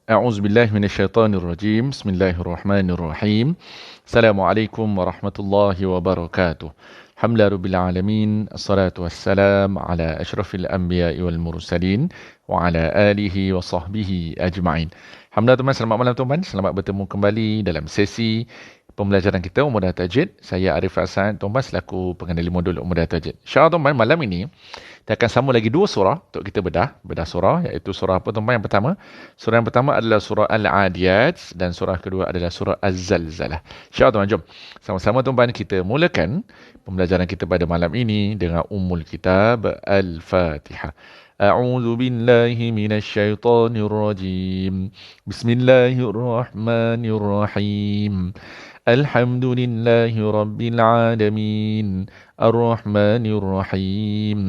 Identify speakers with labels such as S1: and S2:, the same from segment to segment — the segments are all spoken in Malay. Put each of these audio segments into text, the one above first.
S1: أعوذ بالله من الشيطان الرجيم بسم الله الرحمن الرحيم السلام عليكم ورحمة الله وبركاته الحمد لله رب العالمين الصلاة والسلام على أشرف الأنبياء والمرسلين وعلى آله وصحبه أجمعين. Alhamdulillah teman, selamat malam teman. Selamat bertemu kembali dalam sesi pembelajaran kita Umudah Tajwid. Saya Arif Hasan, tuan selaku pengendali modul Umudah Tajwid. InsyaAllah tuan, malam ini kita akan sambung lagi dua surah untuk kita bedah surah, iaitu surah apa tuan? Yang pertama, surah yang pertama adalah surah Al-Adiyat dan surah kedua adalah surah Az-Zalzalah. InsyaAllah tuan, jom sama-sama tuan kita mulakan pembelajaran kita pada malam ini dengan Ummul Kitab Al-Fatihah. أعوذ بالله من الشيطان الرجيم بسم الله الرحمن الرحيم الحمد لله رب العالمين الرحمن الرحيم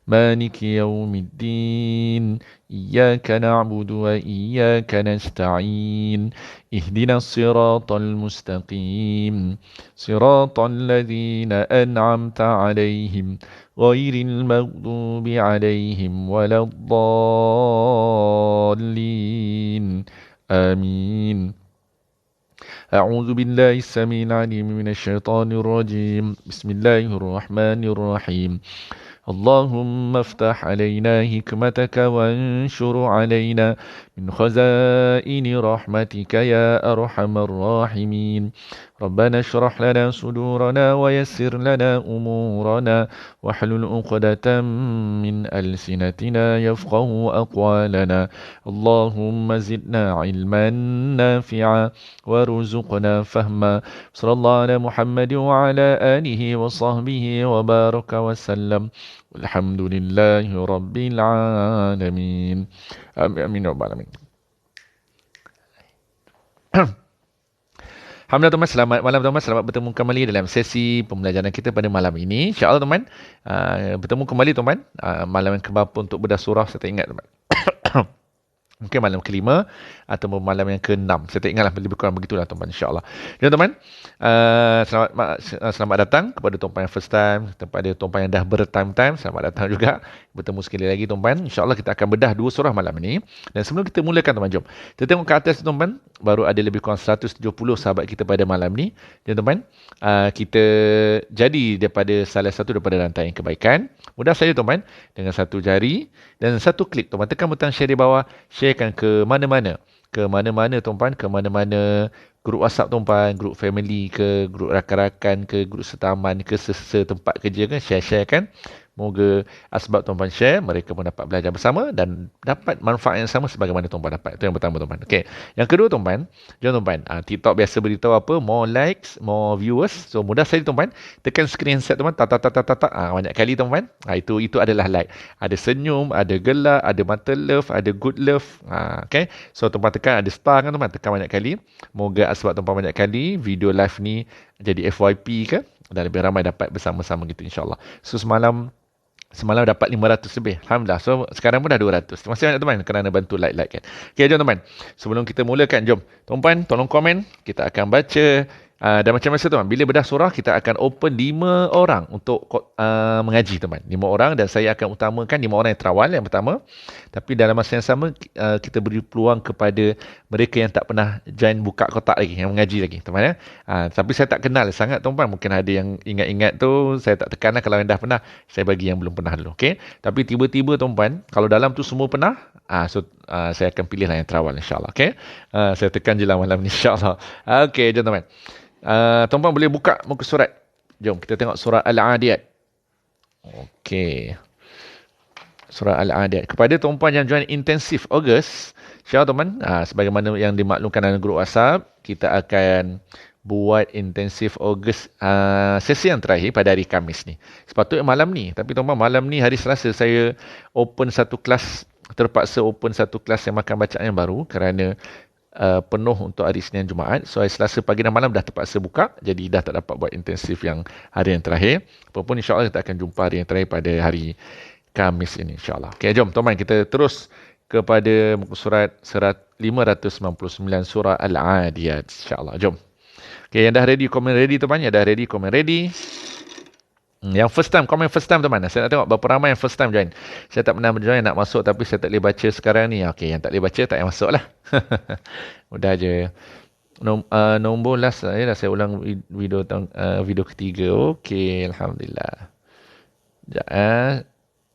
S1: مالك يوم الدين إياك نعبد وإياك نستعين اهدنا الصراط المستقيم صراط الذين أنعمت عليهم غير المغضوب عليهم ولا الضالين آمين. أعوذ بالله السميع العليم من الشيطان الرجيم بسم الله الرحمن الرحيم اللهم افتح علينا حكمتك وانشر علينا من خزائن رحمتك يا أرحم الراحمين ربنا اشرح لنا صدورنا ويسر لنا أمورنا واحلل عقدة من ألسنتنا يفقه أقوالنا اللهم زدنا علما نافعا وارزقنا فهما صلى الله على محمد وعلى آله وصحبه وبارك وسلم الحمد لله رب العالمين آمين رب العالمين. Alhamdulillah teman, selamat malam teman, selamat bertemu kembali dalam sesi pembelajaran kita pada malam ini. InsyaAllah teman, bertemu kembali teman, malam yang keberapa untuk bedah surah saya tak ingat teman. Mungkin malam kelima atau malam yang keenam. Saya tak ingatlah, lebih kurang begitulah tuan-tuan, insyaAllah. Jadi tuan-tuan, selamat datang kepada tuan-tuan yang first time, kepada tuan-tuan yang dah bertime-time, selamat datang juga. Bertemu sekali lagi tuan-tuan. InsyaAllah kita akan bedah dua surah malam ini. Dan sebelum kita mulakan tuan-tuan, jom kita tengok ke atas tuan-tuan. Baru ada lebih kurang 170 sahabat kita pada malam ni. Jadi tuan-tuan, kita jadi daripada salah satu daripada rantaian kebaikan. Mudah saja tuan-tuan, dengan satu jari dan satu klik tuan-tuan, tekan butang share di bawah, sharekan ke mana-mana tuan-tuan, ke mana-mana grup WhatsApp tuan-tuan, grup family ke, grup rakan-rakan ke, grup setaman ke, setempat kerja ke, share kan. Moga sebab tuan-tuan share, mereka pun dapat belajar bersama dan dapat manfaat yang sama sebagaimana tuan-tuan dapat. Itu yang pertama tuan-tuan. Okey. Yang kedua tuan-tuan, jom tuan-tuan, TikTok biasa beritahu apa? More likes, more viewers. So mudah saja tuan-tuan, tekan screenshot tuan-tuan, banyak kali tuan-tuan. Itu adalah like. Ada senyum, ada gelak, ada mata love, ada good love. Okay. So tuan-tuan tekan, ada star kan tuan-tuan, tekan banyak kali. Moga sebab tuan-tuan banyak kali video live ni jadi FYP ke, dan lebih ramai dapat bersama-sama gitu insyaAllah. So semalam dapat 500 lebih. Alhamdulillah. So sekarang pun dah 200. Terima kasih banyak teman kerana bantu like kan. Okey, jom teman. Sebelum kita mulakan, jom tuan-tuan tolong komen. Kita akan baca dan macam biasa teman, bila bedah surah kita akan open 5 orang untuk mengaji teman. 5 orang, dan saya akan utamakan 5 orang yang terawal yang pertama. Tapi dalam masa yang sama kita beri peluang kepada mereka yang tak pernah join buka kotak lagi, yang mengaji lagi teman ya. Tapi saya tak kenal sangat tuan-tuan. Mungkin ada yang ingat-ingat tu, saya tak tekanlah. Kalau yang dah pernah, saya bagi yang belum pernah dulu. Okey. Tapi tiba-tiba tuan-tuan, kalau dalam tu semua pernah, saya akan pilihlah yang terawal insya-Allah. Okey. Saya tekan je lah malam ni insya-Allah. Okey, jom teman. Tuan-tuan boleh buka muka surat. Jom kita tengok surah Al-Adiyat. Okey. Surah Al-Adiyat. Kepada tuan-tuan yang join intensif Ogos, insya-Allah tuan-tuan, sebagaimana yang dimaklumkan dalam grup WhatsApp, kita akan buat intensif Ogos sesi yang terakhir pada hari Khamis ni. Sepatutnya malam ni, tapi tuan-tuan malam ni hari Selasa saya terpaksa open satu kelas yang makan bacaan yang baru kerana penuh untuk hari Senin Jumaat. So hari Selasa pagi dan malam dah terpaksa buka, jadi dah tak dapat buat intensif yang hari yang terakhir. Apapun insya-Allah kita akan jumpa hari yang terakhir pada hari Khamis ini insya-Allah. Okey, jom teman kita terus kepada muka surat 599 surah Al-Adiyat insya-Allah. Jom. Okey, yang dah ready komen ready teman, yang dah ready komen ready. Yang first time, komen first time tu mana? Saya nak tengok berapa ramai yang first time join. Saya tak pernah join, nak masuk tapi saya tak boleh baca sekarang ni. Okey, yang tak boleh baca tak payah masuk lah. Mudah je. Nombor last saya dah saya ulang video ketiga. Okey, Alhamdulillah. Sekejap,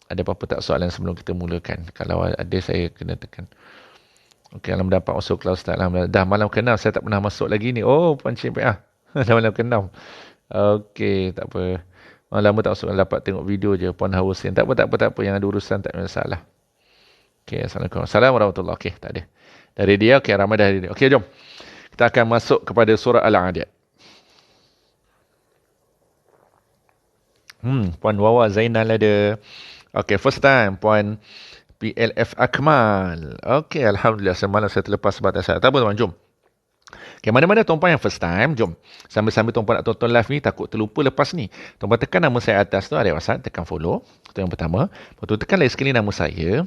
S1: ada apa-apa tak soalan sebelum kita mulakan? Kalau ada saya kena tekan. Okey, Alhamdulillah dapat masuk kelas Ustaz. Alhamdulillah. Dah malam ke-6 saya tak pernah masuk lagi ni. Oh, pancing PA. Dah malam ke-6. Okey, tak apa. Lama tak masuk, dapat tengok video je. Puan Hawasin. Tak apa. Yang ada urusan tak ada masalah. Okey, Assalamualaikum. Assalamualaikum warahmatullahi. Okey, tak ada. Dari dia, okey, ramai dari dia. Okey, jom. Kita akan masuk kepada surah Al-Adiyat. Puan Wawa Zainal ada. Okey, first time. Puan PLF Akmal. Okey, Alhamdulillah. Semalam saya terlepas batas saya. Tak apa, tuan. Jom. Okay, mana-mana tuan-puan yang first time, jom. Sambil-sambil tuan-puan nak tonton live ni, takut terlupa lepas ni. Tuan-puan tekan nama saya atas tu, ada WhatsApp, tekan follow. Itu yang pertama. Lepas tu tekan lagi sekali nama saya.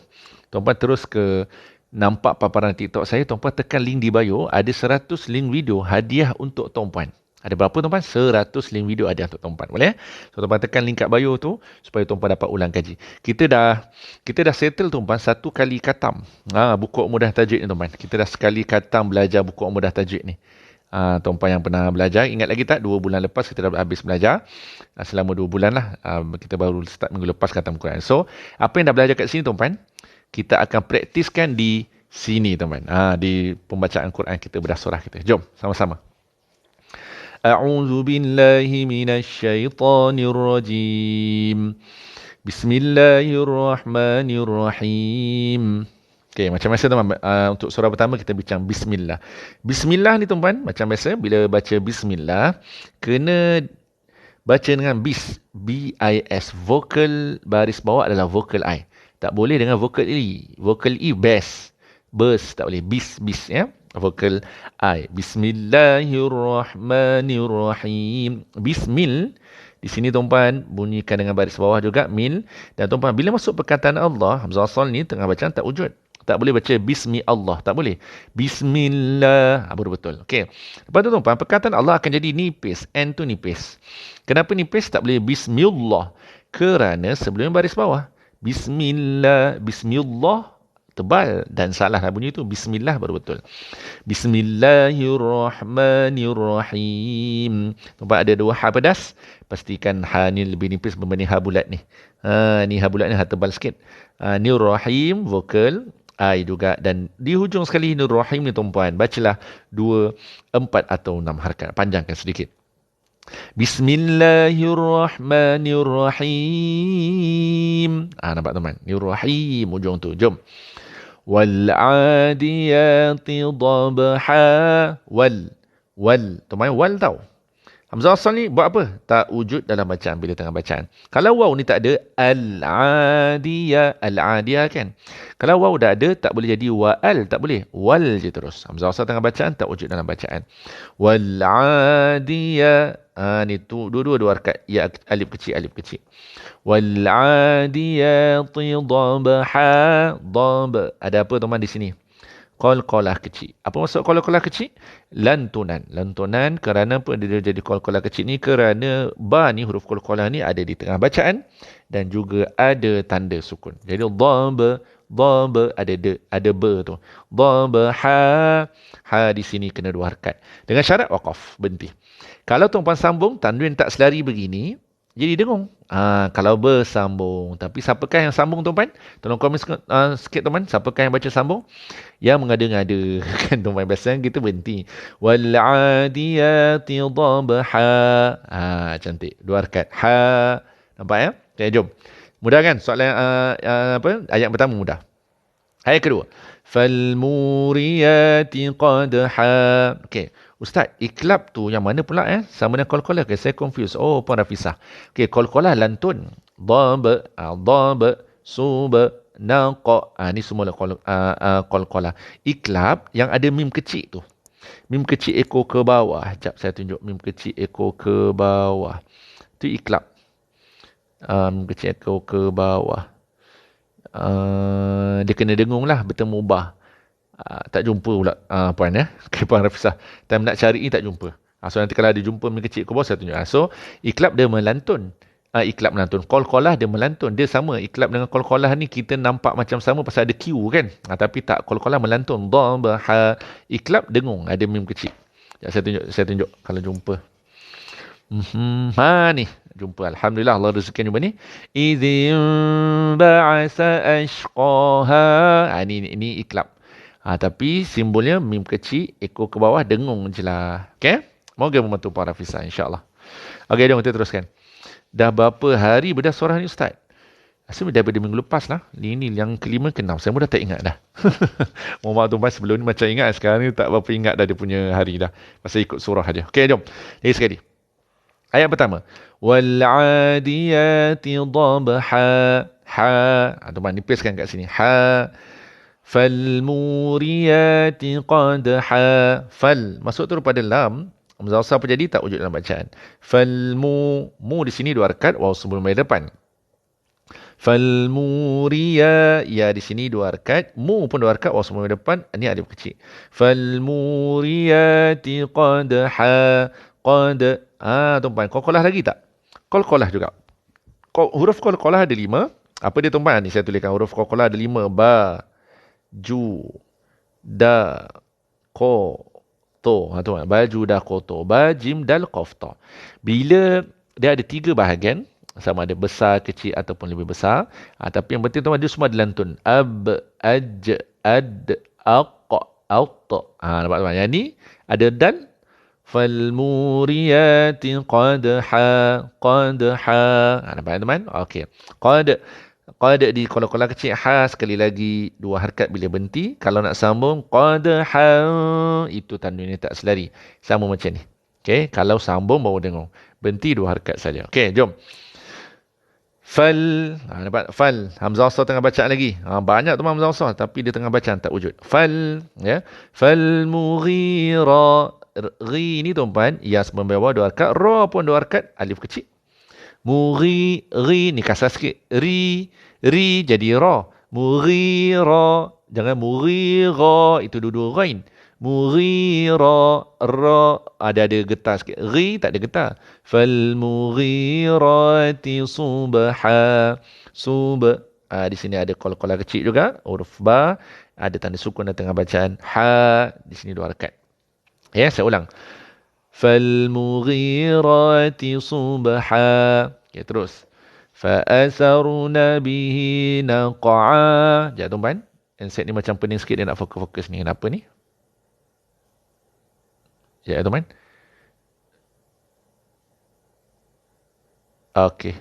S1: Tuan-puan terus ke nampak paparan TikTok saya, tuan-puan tekan link di bio. Ada 100 link video hadiah untuk tuan-puan. Ada berapa tuan-puan? 100 link video hadiah untuk tuan-puan. Boleh? So, tuan-puan tekan link kat bio tu supaya tuan-puan dapat ulang kaji. Kita dah settle tuan-puan satu kali khatam. Buku mudah tajwid ni tuan-puan. Kita dah sekali khatam belajar buku mudah tajwid ni. Tuan-puan yang pernah belajar, ingat lagi tak? 2 bulan lepas kita dah habis belajar. Selama 2 bulan lah. Kita baru start minggu lepas khatam Quran. So, apa yang dah belajar kat sini tuan-puan, kita akan praktiskan di sini tuan-puan. Di pembacaan Quran kita, bedah surah kita. Jom, sama-sama. A'udzu billahi minasyaitonir rajim. Bismillahirrahmanirrahim. Okey, macam biasa teman, untuk surah pertama kita bincang bismillah. Bismillah ni tuan-tuan, macam biasa bila baca bismillah kena baca dengan bis, B-I-S. Vokal baris bawah adalah vokal I. Tak boleh dengan vokal E. Vokal E best. Bers tak boleh. Bis ya. Vokal I. Bismillahirrahmanirrahim. Bismil. Di sini tuan-tuan bunyikan dengan baris bawah juga. Mil. Dan tuan-tuan bila masuk perkataan Allah, Hamzah Asal ni tengah bacaan tak wujud. Tak boleh baca Bismi Allah. Tak boleh. Bismillah. Baru betul. Okey. Lepas tu tuan-tuan, perkataan Allah akan jadi nipis. N tu nipis. Kenapa nipis? Tak boleh Bismillah. Kerana sebelum baris bawah. Bismillah. Bismillah. Tebal dan salah lah bunyi tu. Bismillah baru betul. Bismillahirrahmanirrahim. Nampak ada 2 ha pedas. Pastikan ha ni lebih nipis berbanding ha bulat ni. Ni ha bulat ni ha tebal sikit. Ni rahim, vokal I juga. Dan di hujung sekali ni rahim ni tuan-puan. Bacalah 2, 4 atau 6 harakat. Panjangkan sedikit. Bismillahirrahmanirrahim. Nampak teman? Ni rahim hujung tu. Jom. Wal-adiyati dhabha. Wal. Tuan-tuan, wal tau. Hamzah asal ni buat apa? Tak wujud dalam bacaan bila tengah bacaan. Kalau waw ni tak ada, al-adiyah kan. Kalau waw dah ada, tak boleh jadi wa'al, tak boleh. Wal je terus. Hamzah asal tengah bacaan tak wujud dalam bacaan. Wal-adiyah. Ni tu dua harakat ya, alif kecil. Wal-adiyati dhabha. Ada apa teman di sini? Qalqalah kecil. Apa maksud qalqalah kecil? Lantunan kerana apa dia jadi qalqalah kecil ni? Kerana ba ni, huruf qalqalah ni ada di tengah bacaan dan juga ada tanda sukun. Jadi dhabha ada ba tu. Dhabha ha di sini kena 2 harakat. Dengan syarat waqaf, berhenti. Kalau tuan-puan sambung tanwin tak selari begini, jadi dengung. Kalau bersambung. Tapi siapakah yang sambung tuan-puan? Tolong komen sikit tuan-puan. Siapakah yang baca sambung? Yang mengada-ngada. Kan tuan-puan biasanya kita berhenti. Wal-adiyati dhabha. Cantik. 2 harakat. Ha. Nampak ya? Okay, jom. Mudah kan? Soalan ayat pertama mudah. Ayat kedua. Falmuriyati qadha. Okey. Ustaz, iklab tu yang mana pula sama dengan qalqalah ke? Saya confuse. Oh, Puan Rafisah. Okey, qalqalah lantun. Dhab, sub, naqa. Ni semua qalqalah. Iklab yang ada mim kecil tu. Mim kecil ekor ke bawah. Sekejap saya tunjuk mim kecil ekor ke bawah. Tu iklab. Mim kecil ekor ke bawah. Dia kena dengung lah, bertemu bah. Tak jumpa pula puan ya. Okay, Puan Rafisah. Time nak cari ni tak jumpa. So nanti kalau ada jumpa mim kecil ke bawah saya tunjuk. So iklab dia melantun. Iklab melantun. Qalqalah dia melantun. Dia sama. Iklab dengan qalqalah ni kita nampak macam sama pasal ada Q kan. Tapi tak. Qalqalah melantun. Dhabaha. Iklab dengung. Ada mim kecil. Ya, saya tunjuk kalau jumpa. Ni. Jumpa. Alhamdulillah Allah rezekikan jumpa ni. Idzin ba'asa ashqaha. Ini iklab. Tapi simbolnya mim kecil, ekor ke bawah, dengung je lah. Okay? Moga membantu para Hafiz insyaAllah. Okay, jom kita teruskan. Dah berapa hari bedah surah ni Ustaz? Rasa daripada minggu lepas lah. Ini yang kelima, keenam. Saya pun dah tak ingat dah. Mohon maaf tuan-tuan, sebelum ni macam ingat. Sekarang ni tak berapa ingat dah dia punya hari dah. Pasal ikut surah aja. Okay, jom. Lagi sekali. Ayat pertama. Wal-'adiyati dhabha. Tuan-tuan, nipiskan kat sini. Falmuriyati qadha. Masuk terus pada lam. Hamzah wasal apa jadi? Tak wujud dalam bacaan. Mu di sini dua harakat. Waw sebelum dari depan. Falmuriya. Ya di sini dua harakat. Mu pun dua harakat. Waw sebelum dari depan. Ini alif kecil. Falmuriyati qadha. Tuan-tuan. Qalqalah lagi tak? Qalqalah juga. Huruf qalqalah ada 5. Apa dia tuan-tuan? Ni saya tuliskan huruf qalqalah ada 5. Ba. Ju. Da. Ko. To, tuan. Baju dah kotor. Ba, jim, dal, qaf, ta. Bila dia ada 3 bahagian, sama ada besar, kecil ataupun lebih besar. Tapi yang penting tuan, dia semua dilantun. Ab, aj, ad, aq, aut. Nampak tuan? Yang ni ada dal. Falmuriyati qadha. Nampak tuan? Okey. Qad di qalqalah kecil sekali lagi dua harakat bila berhenti. Kalau nak sambung qadha itu tandanya tak selari. Sama macam ni. Okey, kalau sambung baru dengung. Berhenti dua harakat saja. Okey, jom. Dapat fal. Hamzah wasal tengah bacaan lagi. Banyak tu hamzah wasal tapi dia tengah bacaan tak wujud. Ya. Fal mughira. Ri ni tuan-tuan, ya sebelum bawah dua harakat, ra pun dua harakat, alif kecil. Ri ni kasar sikit. Ri jadi ra. Mughira. Jangan mughira. Itu dua-dua ghain. Mughira. Ra. Ada getar sikit. Ri tak ada getar. Fal mughirati subha. Di sini ada qalqalah kecil juga. Huruf ba. Ada tanda sukun dan tengah bacaan. Di sini dua harakat. Ya, saya ulang. Falmughirati subha. Okay, terus. Fa'asarna bihi naqa'a. Sekejap tuan-tuan. Handset ni macam pening sikit dia nak fokus-fokus ni. Kenapa ni? Sekejap tuan-tuan. Okey.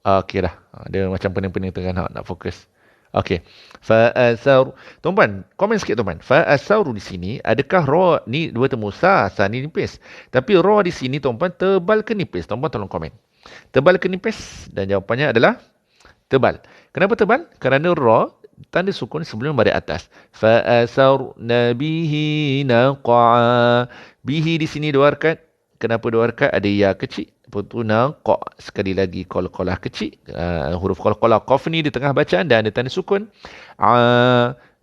S1: Okey dah. Dia macam pening-pening tengah nak fokus. Okey. Fa'asar. Tuan-tuan, komen sikit tuan-tuan. Fa'asaru di sini, adakah ra ni dua temu sa ni nipis. Tapi ra di sini tuan-tuan tebal ke nipis? Tuan-tuan tolong komen. Tebal ke nipis? Dan jawapannya adalah tebal. Kenapa tebal? Kerana ra tanda sukun sebelum baris atas. Fa'asarna bihi naqa'a. Bihi di sini dua harakat. Kenapa dua harakat? Ada ya kecil. Putuna qa, sekali lagi qalqalah kecil. Huruf qalqalah qaf ni di tengah bacaan dan ada tanda sukun.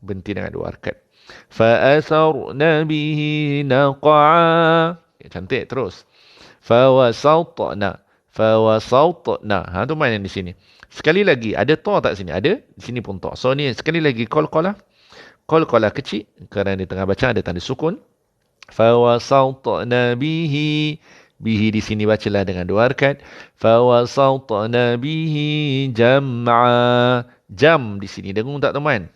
S1: Berhenti dengan dua harakat. Fa asarna bihi naqa. Cantik terus. Fa wasatna. Tu main di sini. Sekali lagi ada ta tak sini? Ada. Di sini pun ta. So ni sekali lagi qalqalah kecil kerana di tengah bacaan ada tanda sukun. Fa wasatna bihi. Bihi di sini bacalah dengan dua harakat. Fawasatna bihi jam'a. Jam di sini dengung tak teman?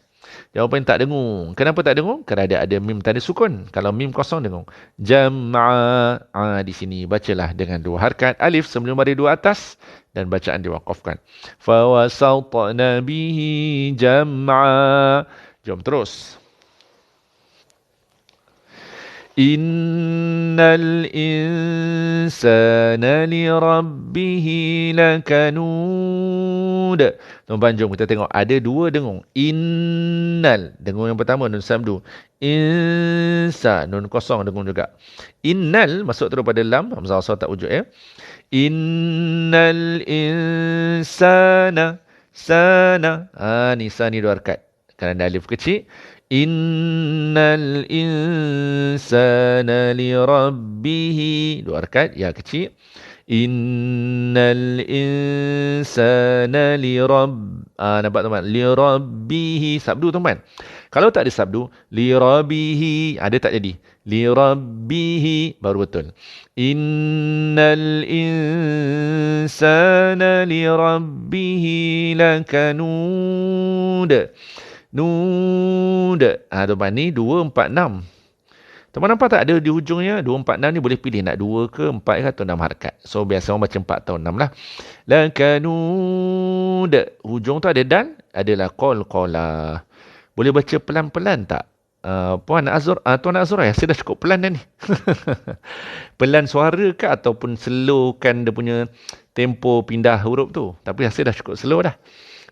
S1: Jawapan tak dengung. Kenapa tak dengung? Kerana ada mim tanda sukun. Kalau mim kosong dengung. Jam'a. Di sini bacalah dengan dua harakat. Alif sebelum baris dua atas dan bacaan diwakafkan. Fawasatna bihi jam'a. Jom terus. Innal insana li rabbihi lakanud. Tuan-tuan, jom kita tengok. Ada dua dengung. Innal. Dengung yang pertama, nun samdu. Insa. Nun kosong dengung juga. Innal. Masuk terus pada lam. Hamzah wasal tak wujud ya. Innal insana. Sana. Ni sa ni dua harakat. Kerana alif kecil. Innal insana li rabbihi. Dua harakat. Ya kecil. Innal insana nampak tuan-tuan? Lirabbihi. Sabdu tuan-tuan. Kalau tak ada sabdu, lirabbihi. Ada tak jadi? Lirabbihi. Baru betul. Innal insana lirabbihi lakanud. Nud. Tuan-tuan ni 2, 4, 6. Teman nampak tak ada di hujungnya 2, 4, 6 ni boleh pilih nak 2 ke 4 ke atau 6 harakat. So biasa orang baca 4 atau 6 lah. Lakanud. Hujung tu ada dal, adalah qalqalah. Boleh baca pelan-pelan tak? Puan Azur, Tuan Azura ya, saya dah cukup pelan dah ni. Pelan suara ke ataupun slowkan dia punya tempo pindah huruf tu. Tapi saya dah cukup slow dah.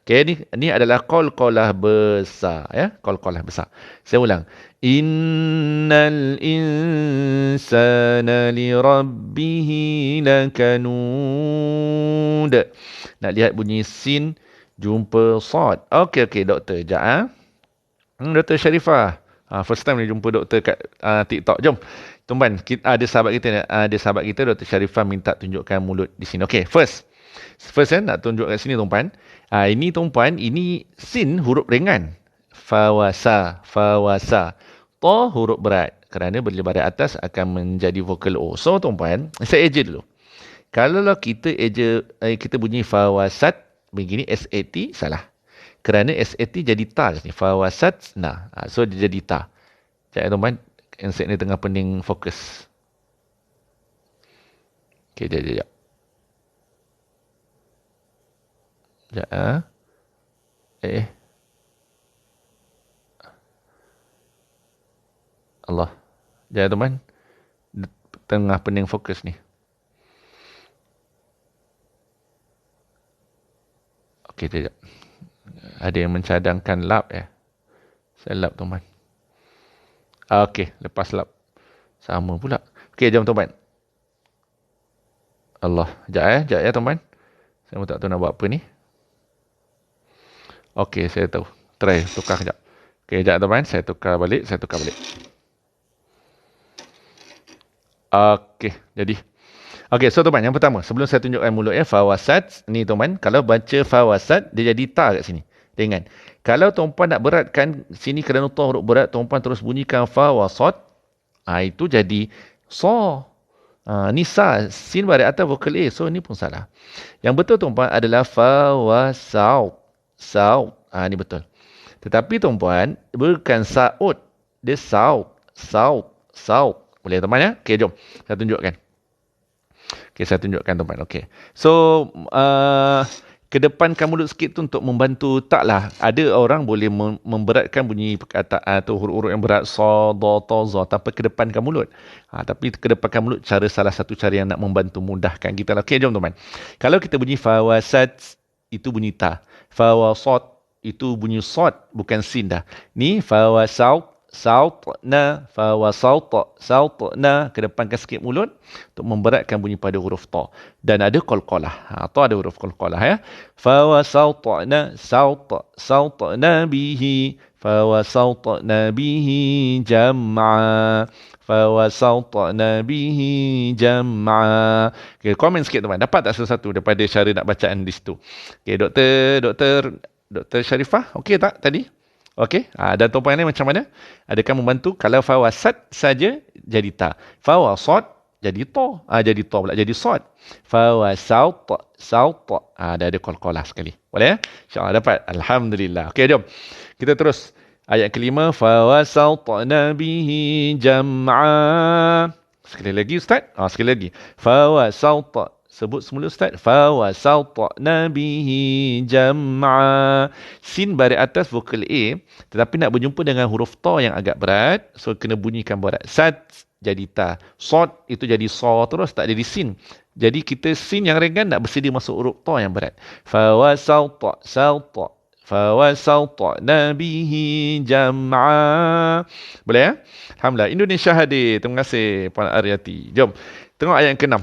S1: Okay, ni adalah qalqalah besar ya, qalqalah besar. Saya ulang. Innal insana lirabbihi lakanud. Nak lihat bunyi sin jumpa sad. Okey doktor, jap Dr. Sharifah. First time ni jumpa doktor kat TikTok. Jom. Tuan, ada sahabat kita Dr. Sharifah minta tunjukkan mulut di sini. Okey, first nak tunjuk kat sini tuan. Ini tuan, ini sin huruf ringan. Fawasa. Ta huruf berat. Kerana bila baris atas akan menjadi vokal O. So tuan, saya eja dulu. Kalau kita bunyi fawasat begini SAT, salah. Kerana SAT jadi ta kat sini. Fawasat nah. So dia jadi ta. Sekejap tuan, handset ni tengah pening fokus. Okey, sekejap. Allah. Jangan teman. Tengah pening fokus ni. Okey, sekejap. Ada yang mencadangkan lap ya. Saya lap teman. Okey, lepas lap. Sama pula. Okey, jom teman. Allah. Sekejap ya teman. Saya pun tak tahu nak buat apa ni. Okey, saya tahu. Try tukar sekejap. Okey, sekejap teman. Saya tukar balik. Okey, jadi. Okey, so teman, yang pertama. Sebelum saya tunjukkan mulut ya. Fawasat. Ni teman. Kalau baca fawasat, dia jadi ta kat sini. Ringan. Kalau tuan nak beratkan sini kerana ta huruf berat, tuan terus bunyikan fawasat. Itu jadi sa. Ni sa. Sin baris atas vokal A. So, ni pun salah. Yang betul tuan adalah fawasat. Saut. Ni betul. Tetapi tuan-puan, bukan saut. Dia saut. Boleh teman ya? Okey, jom. Saya tunjukkan. Okey, saya tunjukkan tuan-puan. Okey. So, kedepankan mulut sikit tu untuk membantu. Taklah. Ada orang boleh memberatkan bunyi perkataan atau huruf-huruf yang berat. Sa, da, ta, za. Tanpa kedepankan mulut. Tapi kedepankan mulut salah satu cara yang nak membantu mudahkan kita. Okey, jom tuan-puan. Kalau kita bunyi fawasat, itu bunyi ta. Fawasat itu bunyi sad, bukan sin dah. Ni sautna, kedepankan sikit mulut untuk memberatkan bunyi pada huruf ta. Dan ada qalqalah. Ta ada huruf qalqalah ya. Fawasatna bihi, fawasatna bihi jam'a. Okay, komen sikit teman. Dapat tak sesuatu daripada cara nak bacaan di situ? Okay, Dr. Sharifah, okey tak tadi? Okey. Dan tuan ni macam mana? Adakah membantu? Kalau fawasat saja jadi ta. Fawasat jadi ta. Jadi ta pula jadi sad. Fawasat. Dah ada qalqalah sekali. Boleh ya? InsyaAllah dapat. Alhamdulillah. Okey, jom. Kita terus. Ayat kelima, fawasatna bihi jam'a. Sekali lagi Ustaz. Sekali lagi. Fawasat. Sebut semula Ustaz. Fawasatna bihi jam'a. Sin baris atas vokal A. Tetapi nak berjumpa dengan huruf ta yang agak berat. So, kena bunyikan berat. Sat jadi ta. Sod itu jadi sa terus. Tak jadi sin. Jadi, kita sin yang ringan nak bersedia masuk huruf ta yang berat. Fawasatna bihi jam'a. Boleh ya? Alhamdulillah. Indonesia hadir. Terima kasih Puan Aryati. Jom. Tengok ayat yang ke-6.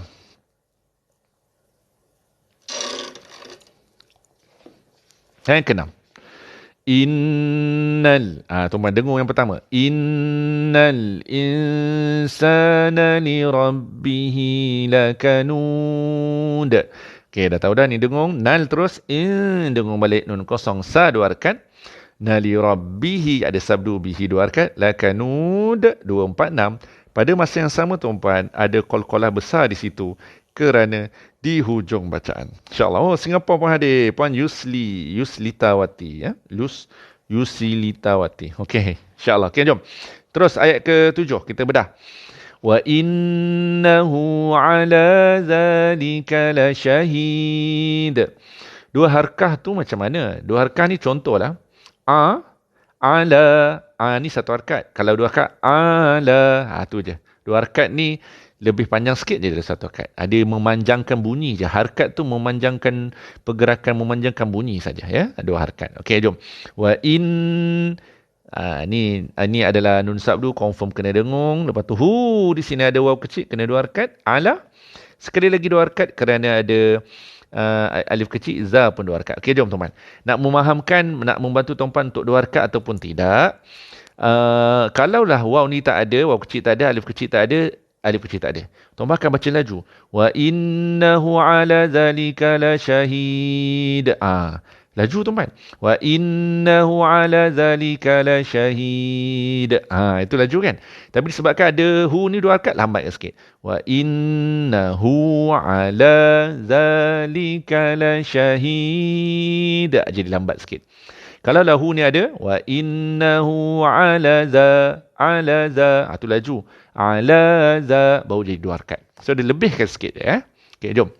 S1: Ayat yang ke-6. Innal. Tuan dengung yang pertama. Innal insana li rabbihi lakanud. Okey, dah tahu dah ni dengung. Nal terus. Dengung balik nun kosong. Sa dua harkat. Nali rabbihi ada sabdu bihi dua harkat. Lakanud 246. Pada masa yang sama tuan-tuan ada qalqalah besar di situ kerana di hujung bacaan. InsyaAllah. Oh, Singapura pun hadir. Puan Yuslitawati. Ya? Yuslitawati. Okey. InsyaAllah. Okey, jom. Terus ayat ke-7. Kita bedah. Wa innahu ala zalika la syahid. Dua harkah tu macam mana? Dua harkah ni contohlah. Ala. Ni satu harkat. Kalau dua harkat. Ala. Tu je. Dua harkat ni lebih panjang sikit je dari satu harkat. Ada memanjangkan bunyi je. Harkat tu memanjangkan pergerakan, memanjangkan bunyi saja. Ya? Dua harkat. Okey, jom. Wa in. Ni adalah nun sabdu. Confirm kena dengung. Lepas tu hu. Di sini ada waw kecil. Kena dua harkat. Ala. Sekali lagi dua harkat kerana ada alif kecil. Za pun dua harkat. Okey, jom teman. Nak memahamkan, nak membantu tuan-tuan untuk dua harkat ataupun tidak. Kalaulah waw ni tak ada, waw kecil tak ada, alif kecil tak ada, alif kecil tak ada. Tuan-tuan akan baca laju. Wa innahu ala zalika la syahid. Laju tuan-tuan. Wa innahu ala zalika la syahid. Itu laju kan? Tapi disebabkan ada hu ni dua harkat, lambat sikit. Wa innahu ala zalika la syahid. Jadi lambat sikit. Kalau lahu ni ada, wa innahu ala za, tu laju. Ala za, baru jadi dua harkat. So, dia lebihkan sikit. Okey, jom.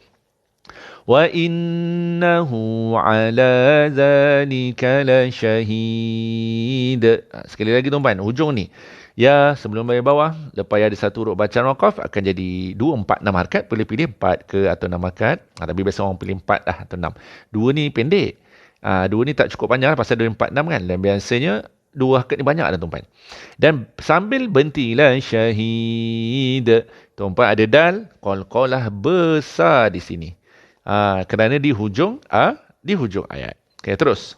S1: Wa innahu ala zalika la syahid. Sekali lagi tuan-tuan, hujung ni. Ya, sebelum bayar bawah, lepas ada satu huruf bacaan waqaf, akan jadi 2, 4, 6 harkat. Pilih-pilih 4 ke atau 6 harkat. Tapi biasa orang pilih 4 lah atau 6. 2 ni pendek. 2 ni tak cukup panjang lah, pasal 2, 4, 6 kan. Dan biasanya 2 harkat ni banyak dah tuan-tuan. Dan sambil berhentilah syahid. Tuan-tuan ada dal, qalqalah besar di sini. Kerana di hujung ayat. Okay, terus.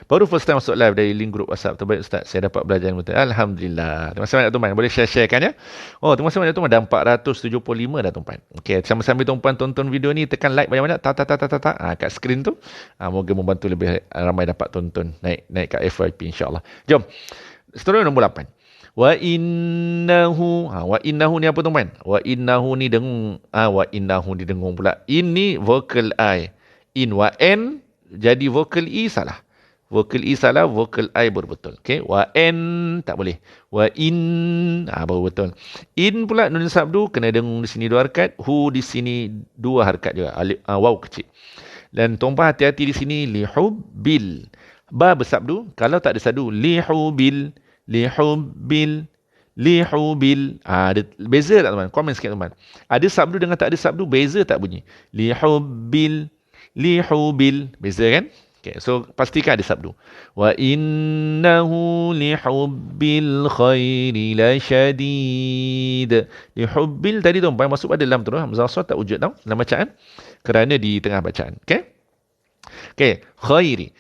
S1: Baru first time masuk live dari link group WhatsApp. Terbaik Ustaz, saya dapat belajar ilmu. Alhamdulillah. Terima kasih banyak tuan-tuan. Boleh share-sharekan ya. Terima kasih banyak tuan-tuan. Dah 475 dah tuan-tuan. Okey, sambil-sambil tuan-tuan tonton video ni, tekan like banyak-banyak. Kat skrin tu. Moga membantu lebih ramai dapat tonton. Naik kat FYP insya-Allah. Jom. Seterusnya nombor 8. Wa innahu. Wa innahu ni apa tuan-tuan? Wa innahu ni dengung. Wa innahu ni dengung pula. Ini vokal I. In wa n jadi vokal I salah. Vokal I salah, vokal I baru betul. Okay? Wa n tak boleh. Wa in baru betul. In pula nun sabdu kena dengung di sini 2 harkat. Hu di sini 2 harkat juga. Waw kecil. Dan tuan-tuan hati-hati di sini. Lihubil. Ba bersabdu. Kalau tak ada sabdu. Lihubil. Lihubil. Lihubil. Ada beza tak teman? Komen sikit teman. Ada sabdu dengan tak ada sabdu. Beza tak bunyi? Lihubil. Lihubil. Beza kan? Okay, so pastikan ada sabdu. Wa innahu lihubbil khairi lasyadid. Lihubbil tadi tuan-tuan masuk pada lam terus. Hamzah wasl tak wujud tau dalam bacaan. Kerana di tengah bacaan. Okay. Khairi.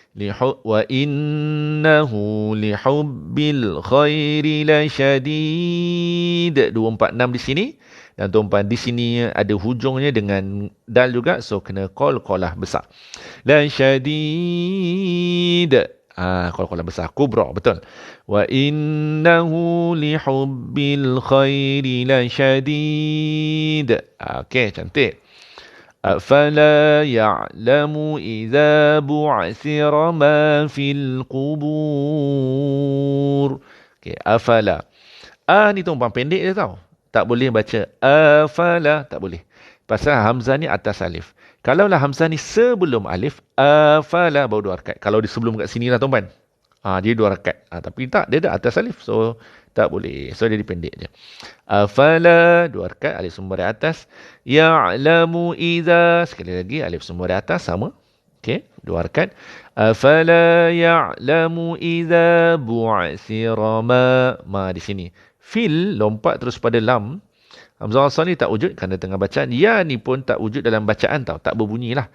S1: Wa innahu lihubbil khairi lasyadid. 246 di sini. Dan tuan-tuan di sini ada hujungnya dengan dal juga. So kena qalqalah besar. La syadid. Qalqalah besar. Kubra. Betul. Wa innahu lihubbil khairi la syadid. Okey, cantik. Afala ya'lamu idza bu'thira ma fil qubur. Okey, afala. Ni tuan-tuan pendek je tau. Tak boleh baca afala, tak boleh. Pasal hamzah ni atas alif. Kalaulah hamzah ni sebelum alif, afala baru 2 harkat. Kalau di sebelum kat sini lah tuan-tuan. Jadi 2 harkat. Tapi tak, dia dah atas alif. So, tak boleh. So, dia dipendek je. Afala, 2 harkat, alif semua dari atas. Ya'lamu idza, sekali lagi, alif semua dari atas, sama. Okey, 2 harkat. Afala ya'lamu idza bu'thira ma di sini. Fil, lompat terus pada lam. Hamzah wasl ni tak wujud kerana tengah bacaan. Ya ni pun tak wujud dalam bacaan tau. Tak berbunyi lah.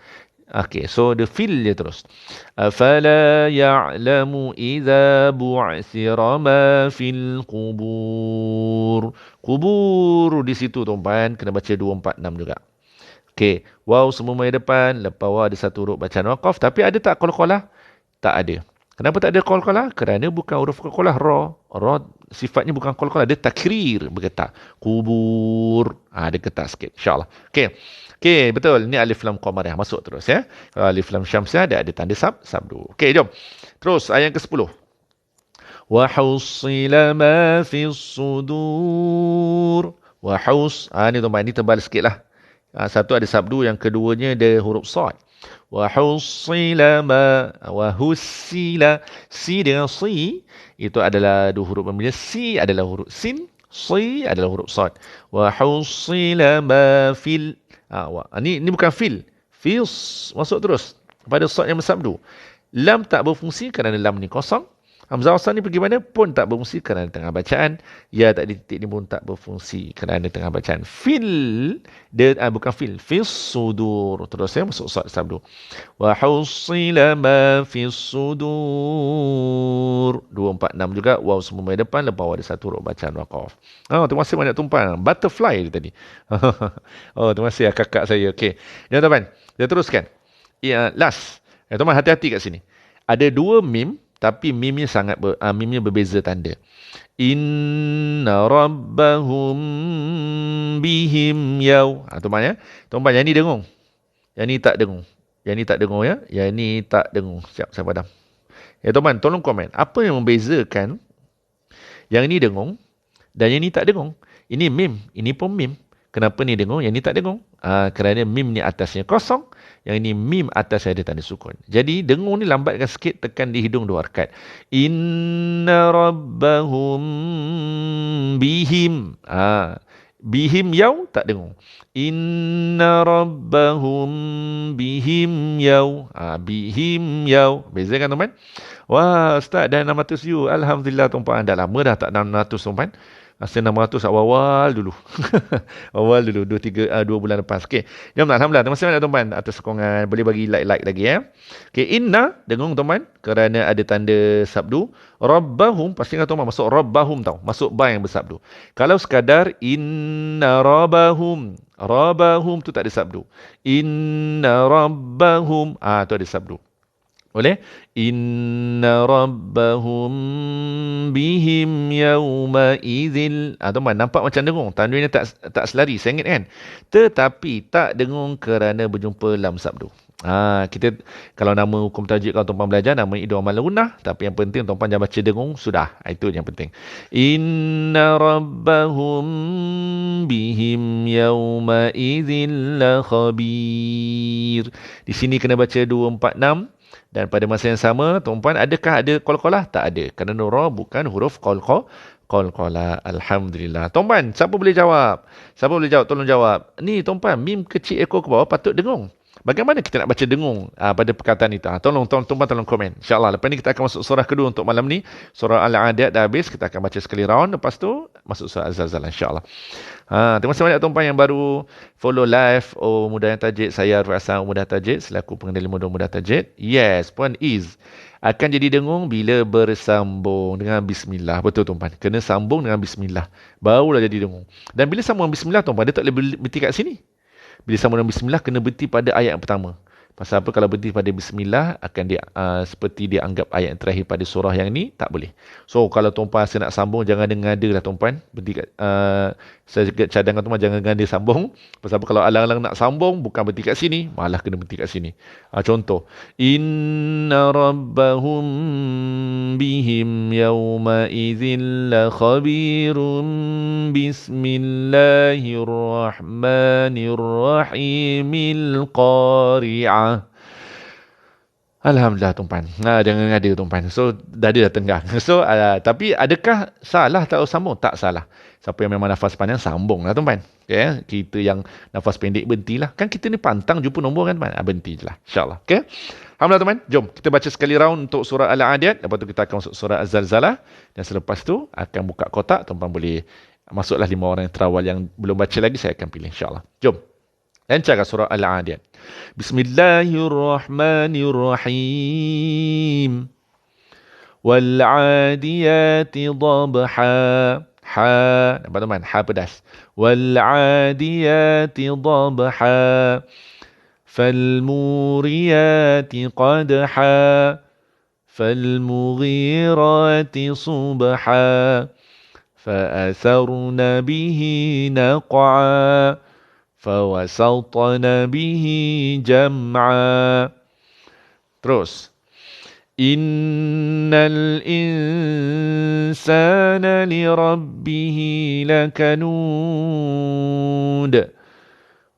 S1: Okey, so the fil je terus. Afala ya'lamu idza bu'sira ma fil qubur. Kubur di situ tuan-tuan kena baca 246 juga. Okey, waw semua mai depan, lepas waw ada satu huruf bacaan waqaf, tapi ada tak qalqalah? Tak ada. Kenapa tak ada qalqalah? Kerana bukan huruf qalqalah ra. Ra sifatnya bukan qalqalah, dia takrir, bergetar. Kubur. Dia getar sikit insya-Allah. Okey. Okey, betul. Ini alif lam qamariyah masuk terus ya. Kalau alif lam syamsiyah ada tanda sabdu. Okey, jom. Terus ayat ke-10. Wa husila ma fis sudur. Wa hus. Ni tuan-tuan, ni tebal sikitlah. Satu ada sabdu, yang keduanya ada huruf sad. Wa husila ma wa husila. Si dengan si itu adalah dua huruf berbeza. Si adalah huruf sin, si adalah huruf sad. Wa husila ma fil. Ini bukan fil. Fils masuk terus pada sad yang bersabdu. Lam tak berfungsi kerana lam ni kosong. Hamzah wasal ni pergi mana pun tak berfungsi kerana tengah bacaan. Ya tak di titik ni pun tak berfungsi kerana tengah bacaan. Fil dia bukan fil. Fis sudur. Terus ya masuk sad sabdu. Wa husila ma fis sudur. 246 juga. Waw semua mai depan. Lepas ada satu huruf bacaan waqaf. Terima kasih banyak tumpan. Butterfly tadi. Terima kasih kakak saya. Okey. Ya teman. Kita teruskan. Last. Teman hati-hati kat sini. Ada dua mim. Tapi mimnya mimnya berbeza tanda. Inna rabbahum bihim yaw. Tuan-tuan ya. Tuan-tuan yang ni dengung. Yang ni tak dengung. Yang ni tak dengung ya. Yang ni tak dengung. Siap, saya padam. Ya tuan-tuan, tolong komen. Apa yang membezakan yang ni dengung dan yang ni tak dengung? Ini mim. Ini pun mim. Kenapa ni dengung, yang ni tak dengung? Kerana mim ni atasnya kosong, yang ini mim atasnya ada tanda sukun. Jadi dengung ni lambatkan sikit, tekan di hidung 2 harakat. Inna rabbahum bihim. Bihim yaw tak dengung. Inna rabbahum bihim yaw. Bihim yaw. Beza kan tuan-tuan? Wah, Ustaz dah 600 view. Alhamdulillah tuan-tuan. Dah lama dah tak 600 tuan-tuan. Masa 600 awal-awal dulu. Awal dulu 2 bulan lepas. Okey. Jom alhamdulillah. Terima kasih banyak tuan-tuan atas sokongan. Boleh bagi like lagi ya. Okey, inna dengung tuan-tuan kerana ada tanda sabdu. Rabbahum pastikan tuan-tuan masuk rabbahum tau. Masuk ba yang bersabdu. Kalau sekadar inna rabbahum. Rabbahum tu tak ada sabdu. Inna rabbahum tu ada sabdu. Boleh? Inna rabbahum bihim yawma idzil. Tuan-tuan nampak macam dengung. Tanwinnya tak selari. Saya ingat kan? Tetapi tak dengung kerana berjumpa lam sabdu. Kita kalau nama hukum tajwid kalau tuan-tuan belajar nama idgham al-gunnah, tapi yang penting tuan-tuan jangan baca dengung sudah. Itu yang penting. Inna rabbahum bihim yawma idzil la khabir. Di sini kena baca 246. Dan pada masa yang sama, tuan-puan, adakah ada qalqalah? Tak ada. Kerana ra bukan huruf qalqalah. Alhamdulillah. Tuan-puan, siapa boleh jawab? Siapa boleh jawab? Tolong jawab. Ni, tuan-puan, mim kecil ekor ke bawah patut dengung. Bagaimana kita nak baca dengung pada perkataan itu? Tolong tuan-tuan tolong komen. InsyaAllah. Lepas ni kita akan masuk surah kedua untuk malam ni. Surah Al-Adiyat dah habis. Kita akan baca sekali round. Lepas tu, masuk surah Az-Zalzalah. InsyaAllah. Terima kasih banyak tuan-tuan yang baru follow live Mudah Tajwid. Saya Arif Hasan Mudah Tajwid selaku pengendali modul Mudah Tajwid. Yes, puan Iz akan jadi dengung bila bersambung dengan bismillah. Betul tuan-tuan. Kena sambung dengan bismillah. Barulah jadi dengung. Dan bila sambung dengan bismillah tuan-tuan, dia tak boleh berhenti kat sini. Bila sambung dengan bismillah kena berhenti pada ayat yang pertama. Pasal apa? Kalau berhenti pada bismillah akan seperti dia anggap ayat yang terakhir pada surah yang ni, tak boleh. So kalau tuan-puan rasa nak sambung, jangan ngada lah tuan-puan. Berhenti kat saya cadangkan tuan-puan jangan ngada sambung. Pasal apa? Kalau alang-alang nak sambung bukan berhenti kat sini, malah kena berhenti kat sini. Contoh, inna rabbahum bihim yawma idzin la khabirum bismillahirrahmanirrahimil qari'ah. Alhamdulillah tuan-puan. Jangan ngada tuan-puan. So dada dah tenggang. So tapi adakah salah tak sambung? Tak salah. Siapa yang memang nafas panjang sambung lah tuan-puan. Okay? Kita yang nafas pendek berhentilah. Kan kita ni pantang jumpa nombor kan tuan? Berhenti je lah. InsyaAllah. Okay? Alhamdulillah tuan-puan. Jom kita baca sekali round untuk surah Al-Adiyat. Lepas tu kita akan masuk surah Az-Zalzalah. Dan selepas tu akan buka kotak. Tuan-puan boleh masuklah 5 orang yang terawal yang belum baca lagi. Saya akan pilih insyaAllah. Jom. Lancarkan surah Al-Adiyat. Bismillahirrahmanirrahim. Wal-adiyati dhabha. Ha, nampak teman? Ha pedas. Wal-adiyati dhabha. Falmuriyati qadha. فالمغيرات صبحا فأثرن به نقعا فوسطن به جمعا. Terus. Innal insana lirabbihi lakanud.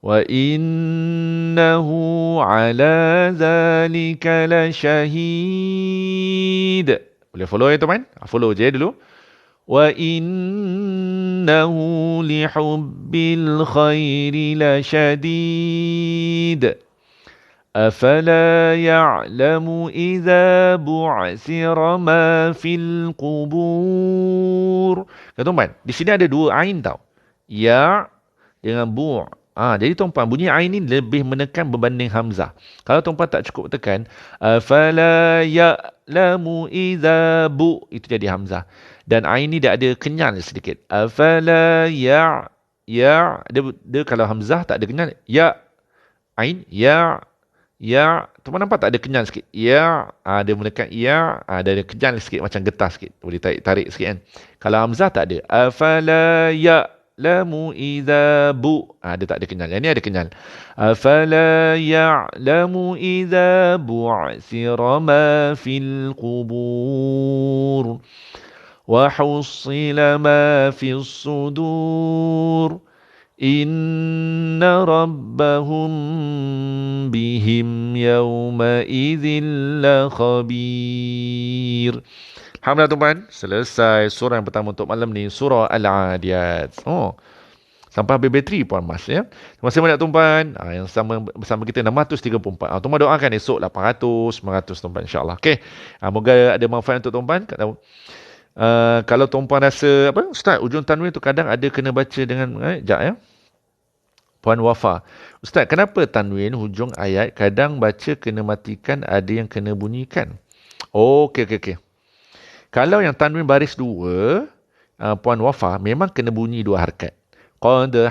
S1: Wa innahu ala zalika lasyahid. Boleh follow ya teman? Follow je dulu. Wa innahu lihubbil khairi lasyadid. Afala ya'lamu idza bu'sira ma fil qubur. Kata tuan, di sini ada dua ain tau. Ya dengan bu'. Jadi tuan-puan, bunyi ain ni lebih menekan berbanding hamzah. Kalau tuan-puan tak cukup tekan, afala ya'lamu idza bu', itu jadi hamzah. Dan ain ni dia ada kenyal sedikit. Afala dia kalau hamzah tak ada kenyal. Ya, ain, ya, tuan-puan nampak tak ada kenyal sikit? Ya, dia menekan ya, dia ada kenyal sikit macam getah sikit. Boleh tarik sikit kan. Kalau hamzah tak ada. Afala ya'lamu idza bu. Dia tak ada kenyal. Yang ni ada kenyal. Afala ya'lamu idza bu'sira ma fil qubur. Wa hussila ma fis sudur. Inna rabbahum bihim yawma idzin la khabir. Alhamdulillah tuan-tuan, selesai surah yang pertama untuk malam ni, surah Al-Adiyat. Sampai habis bateri puan mas ya. Terima kasih banyak tuan-tuan. Yang sama bersama kita 634. Tuan-tuan doakan esok 800, 900 tuan-tuan insya-Allah. Okey. Moga ada manfaat untuk tuan-tuan. Kalau tuan-puan rasa Ustaz, ujung tanwin tu kadang ada kena baca dengan sekejap ya. Puan Wafa, Ustaz, kenapa tanwin hujung ayat kadang baca kena matikan, ada yang kena bunyikan? Okey. Kalau yang tanwin baris 2, Puan Wafa, memang kena bunyi 2 harakat. Qadha.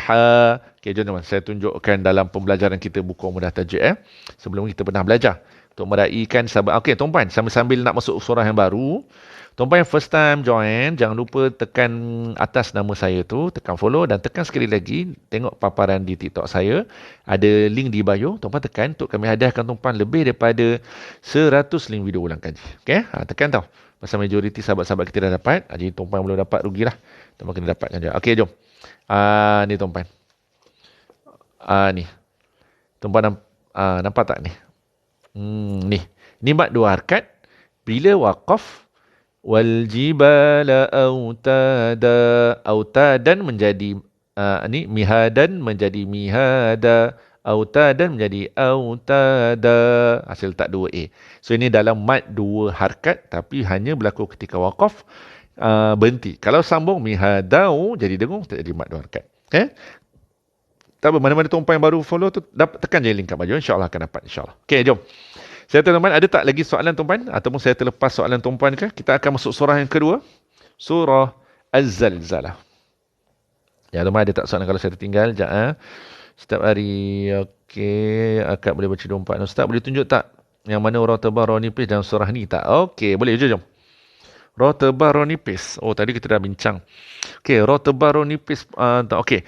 S1: Okey, jom saya tunjukkan dalam pembelajaran kita buku mudah tajwid sebelum kita pernah belajar untuk meraihkan sahabat. Okey, tuan-puan, sambil nak masuk surah yang baru, tuan-puan yang first time join, jangan lupa tekan atas nama saya tu, tekan follow dan tekan sekali lagi, tengok paparan di TikTok saya. Ada link di bio, tuan-puan tekan untuk kami hadiahkan tuan-puan lebih daripada 100 link video ulang kaji. Okey, tekan tau. Pasal majoriti sahabat-sahabat kita dah dapat, jadi tuan-puan belum dapat, rugilah. Tuan-puan kena dapatkan je. Okey, jom. Ni tuan-puan. Ni. Tuan-puan nampak tak ni? Ni. Ni mat 2 harakat. Bila waqaf, wal jibala autadan menjadi ni mihadan menjadi mihada, autadan menjadi autada, hasil tak 2a. So ini dalam mat 2 harakat tapi hanya berlaku ketika waqaf, berhenti. Kalau sambung mihadau jadi dengung, tak jadi mat 2 harakat. Okey. Tak apa, mana-mana tuan-puan yang baru follow tu tekan je link kat baju, insya-Allah akan dapat insya-Allah. Okey, jom. Saya teman-teman, ada tak lagi soalan tuan-puan ataupun saya terlepas soalan tuan-puan ke? Kita akan masuk surah yang kedua. Surah Az-Zalzalah. Ya, tuan-puan ada tak soalan kalau saya tertinggal? Setiap hari. Okey, akak boleh baca 24. Ustaz boleh tunjuk tak yang mana ra tebal ra nipis dalam surah ni tak? Okey, boleh jom. Ra tebal ra nipis. Tadi kita dah bincang. Okey, ra tebal ra nipis okey.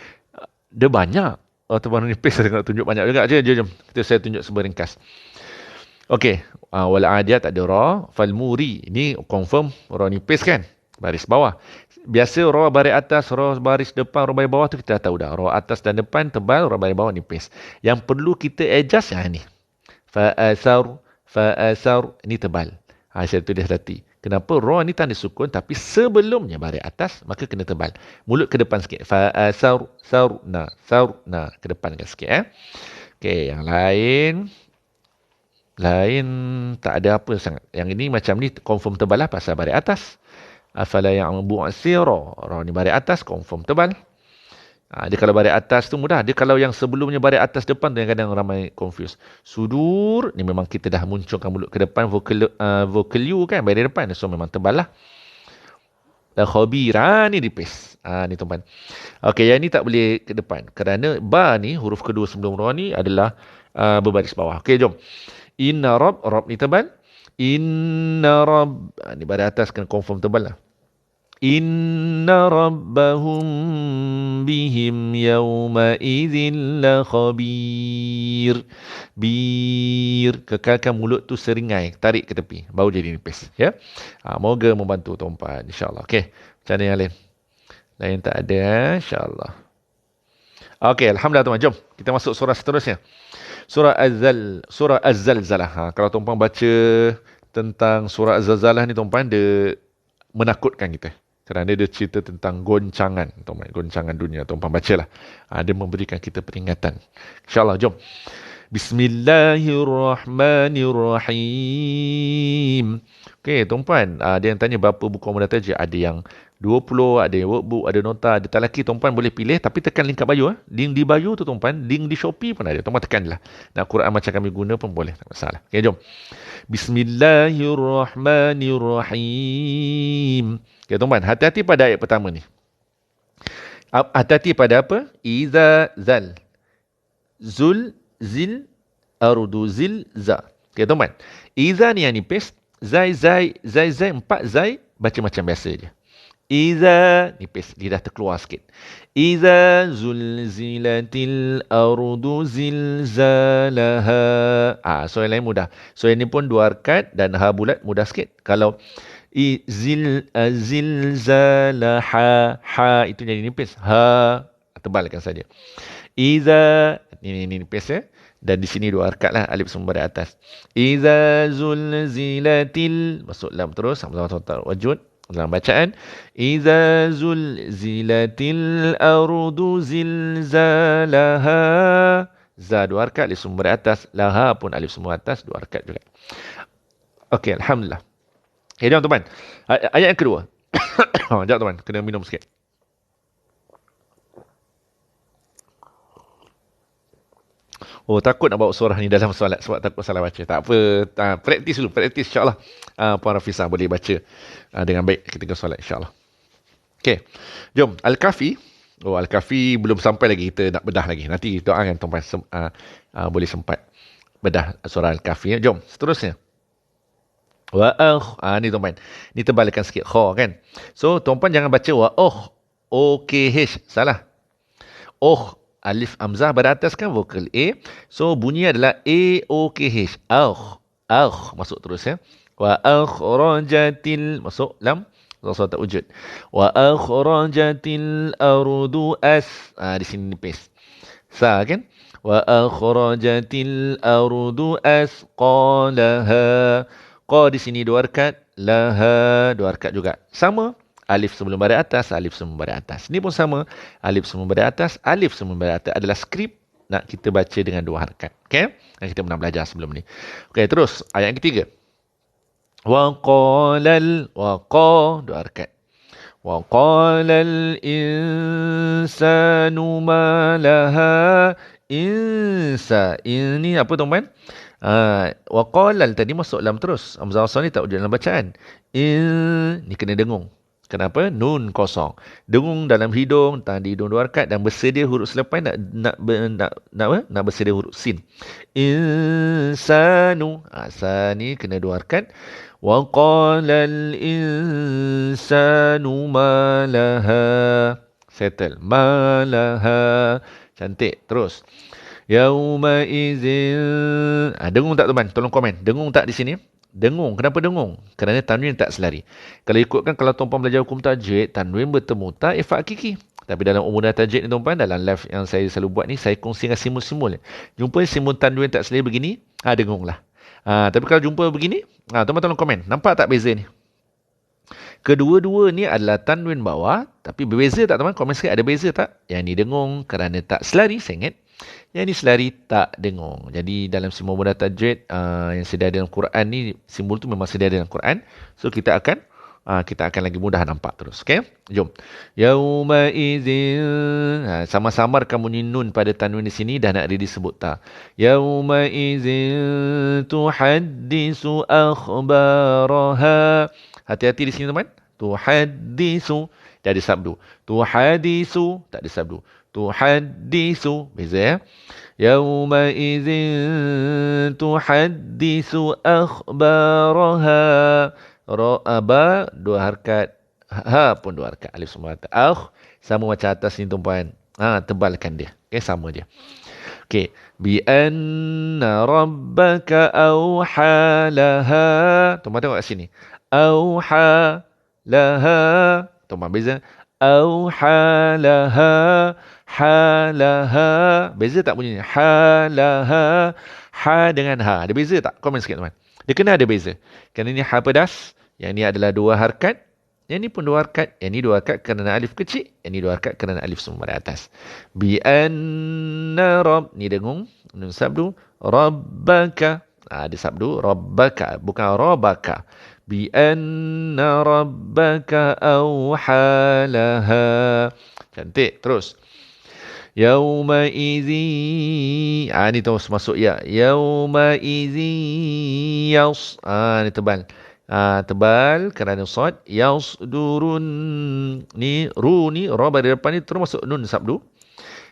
S1: Dia banyak. Ra tebal ra nipis saya nak tunjuk banyak juga. Jom. Saya tunjuk seberingkas. Okey, wal adiyat ada ra, fal muri. Ini confirm ra nipis kan? Baris bawah. Biasa ra baris atas, ra baris depan, ra baris bawah tu kita dah tahu dah. Ra atas dan depan tebal, ra baris bawah nipis. Yang perlu kita adjust yang ni. Fa asar ni tebal. Saya tulis hati. Kenapa ra ni tanda sukun tapi sebelumnya baris atas maka kena tebal. Mulut ke depan sikit. Fa asar sarna ke depan sikit Okey, yang lain tak ada apa sangat. Yang ini macam ni confirm tebal lah pasal baris atas. Afala ya'lamu bu'sira. Ra ni baris atas confirm tebal. Dia kalau baris atas tu mudah. Dia kalau yang sebelumnya baris atas depan tu yang kadang ramai confuse. Sudur, ni memang kita dah munculkan mulut ke depan, vokal U kan, baris depan. So memang tebal lah. Dan khabira ni dipis. Ni tuan-tuan. Okey, yang ni tak boleh ke depan. Kerana ba ni, huruf kedua sebelum ra ni adalah berbaris bawah. Okey, jom. Inna Rabb, Rabb ni tebal. Inna Rabb, ni baris atas kena confirm tebal lah. Inna rabbahum bihim yawma idzin la khabir. Bir. Kekalkan mulut tu seringai. Tarik ke tepi. Baru jadi nipis. Ya. Moga membantu tuan-tuan. InsyaAllah. Okey. Macam mana yang lain? Lain tak ada. InsyaAllah. Okey. Alhamdulillah tuan-tuan. Jom. Kita masuk surah seterusnya. Surah Az-Zalzalah. Kalau tuan-tuan baca tentang surah Az-Zalzalah ni tuan-tuan, dia menakutkan kita. Kerana dia cerita tentang goncangan, tuan-tuan, goncangan dunia. Tuan-tuan bacalah. Dia memberikan kita peringatan. InsyaAllah, jom. Bismillahirrahmanirrahim. Okey, tuan-tuan, ada yang tanya berapa buku mudah tajwid. Ada yang 20, ada yang workbook, ada nota, ada talaki. Tuan-tuan boleh pilih, tapi tekan link kat bio. Link di bio tu tuan-tuan, link di Shopee pun ada. Tuan-tuan tekanlah. Nak Quran macam kami guna pun boleh, tak masalah. Okey, jom. Bismillahirrahmanirrahim. Okay, tuan-tuan, hati-hati pada ayat pertama ni. Hati-hati pada apa? Iza zal. Zul, zil, ardu, zil, za. Okay, tuan-tuan. Iza ni yang nipis. Zai, 4 zai. Baca macam biasa je. Iza, nipis. Dia dah terkeluar sikit. Iza zulzilatil ardu zilzalaha. So yang lain mudah. So yang ni pun 2 harakat dan ha bulat mudah sikit. Kalau zilzalaha, ha itu jadi nipis. Ha tebalkan saja. Iza, ini nipis ya. Dan di sini 2 harakat lah, alif semua dari atas. Iza zulzilatil, masuk lam terus sama-sama wajud dalam bacaan. Iza zulzilatil ardu zilzalaha. Za 2 harakat, alif semua dari atas. Laha pun alif semua atas, 2 harakat juga. Okey, alhamdulillah. Okay, jom teman. Ayat yang kedua. Sekejap teman, kena minum sikit. Takut nak bawa surah ni dalam solat sebab takut salah baca. Tak apa, praktis dulu, praktis insya-Allah. Puan Rafisah boleh baca dengan baik ketika solat insya-Allah. Okey. Jom, Al-Kahfi. Al-Kahfi belum sampai lagi, kita nak bedah lagi. Nanti doakan tuan-tuan boleh sempat bedah surah Al-Kahfi. Jom, seterusnya. Ni tuan-tuan. Ni tebalkan sikit kha kan. So tuan-tuan jangan baca OKH. Salah. Alif hamzah pada atas kan vokal A. So bunyi adalah AOKH. Masuk terus ya. Wa akhrajatil, masuk lam. Suara tak wujud. Wa akhrajatil ardu di sini nipis. Sa kan. Wa akhrajatil ardu asqalaha. Qa di sini 2 harakat, laha 2 harakat juga. Sama, alif sebelum baris atas, alif sebelum baris atas. Ini pun sama, alif sebelum baris atas, alif sebelum baris atas. Adalah skrip nak kita baca dengan 2 harakat. Okey? Yang kita pernah belajar sebelum ni. Okey, terus ayat yang ketiga. Wa qalal, wa qa 2 harakat. Wa qalal insanu ma laha ini apa tuan-tuan? Wa qalal tadi masuk lam terus. Hamzah wasal ni tak wujud dalam bacaan. Ni kena dengung. Kenapa? Nun kosong. Dengung dalam hidung, tahan di hidung 2 harakat dan bersedia huruf selepas nak bersedia huruf sin. Insanu. Sa ni kena 2 harakat. Wa qalal insanu ma laha. Settle. Ma laha. Cantik. Terus. Yauma izin. Dengung tak teman? Tolong komen. Dengung tak di sini? Dengung. Kenapa dengung? Kerana tanwin tak selari. Kalau ikutkan, kalau tuan-puan belajar hukum tajwid, tanwin bertemu ta, ifat kiki. Tapi dalam umum tajwid ni tuan-puan, dalam live yang saya selalu buat ni, saya kongsi dengan simbol-simbol. Jumpa simbol tanwin tak selari begini, dengunglah. Tapi kalau jumpa begini, tuan-puan tolong komen. Nampak tak beza ni? Kedua-dua ni adalah tanwin bawah, tapi berbeza tak teman? Komen sikit, ada beza tak? Yang ni dengung kerana tak selari, saya ingat. Yang ni selari tak dengung. Jadi dalam simbol mudah tajwid yang sedia dalam Quran ni, simbol tu memang sedia dalam Quran. So kita akan kita akan lagi mudah nampak terus. Okey? Jom. Yauma idzin. Sama-sama kamu nun pada tanwin di sini dah nak disebut tak. Yauma idzin tuhaddisu akhbaraha. Hati-hati di sini teman. Tuhaddisu. Dah ada sabdu. Tuhadisu. Tak ada sabdu. Tuhaddisu. Beza ya. Yauma idzin tuhaddisu akhbaraha. Ba, dua harkat. Ha pun dua harkat. Alif semua harkat. Sama macam atas ni tuan-puan. Tebalkan dia. Okay, sama je. Okay. Bi anna rabbaka awha laha. Tuan-puan tengok kat sini. Awha laha. Tuan-puan beza. Awha laha. Halaha. Beza tak bunyinya? Halaha. Ha dengan ha. Ada beza tak? Komen sikit teman. Dia kena ada beza. Kerana ini ha pedas. Yang ni adalah dua harkat. Yang ni pun dua harkat. Yang ni dua harkat kerana alif kecil. Yang ni dua harkat kerana alif semua pada atas. Bi anna rabb. Ni dengung. Nun sabdu. Rabbaka. Ada sabdu. Rabbaka. Bukan rabbaka. Bi anna rabbaka awhalaha. Cantik. Terus. Yauma izi. Ni terus masuk ya. Yauma izi yas. Ni tebal. Tebal kerana sad. Yasdurun. Ni ru ni ra pada depan ni terus masuk nun sabdu.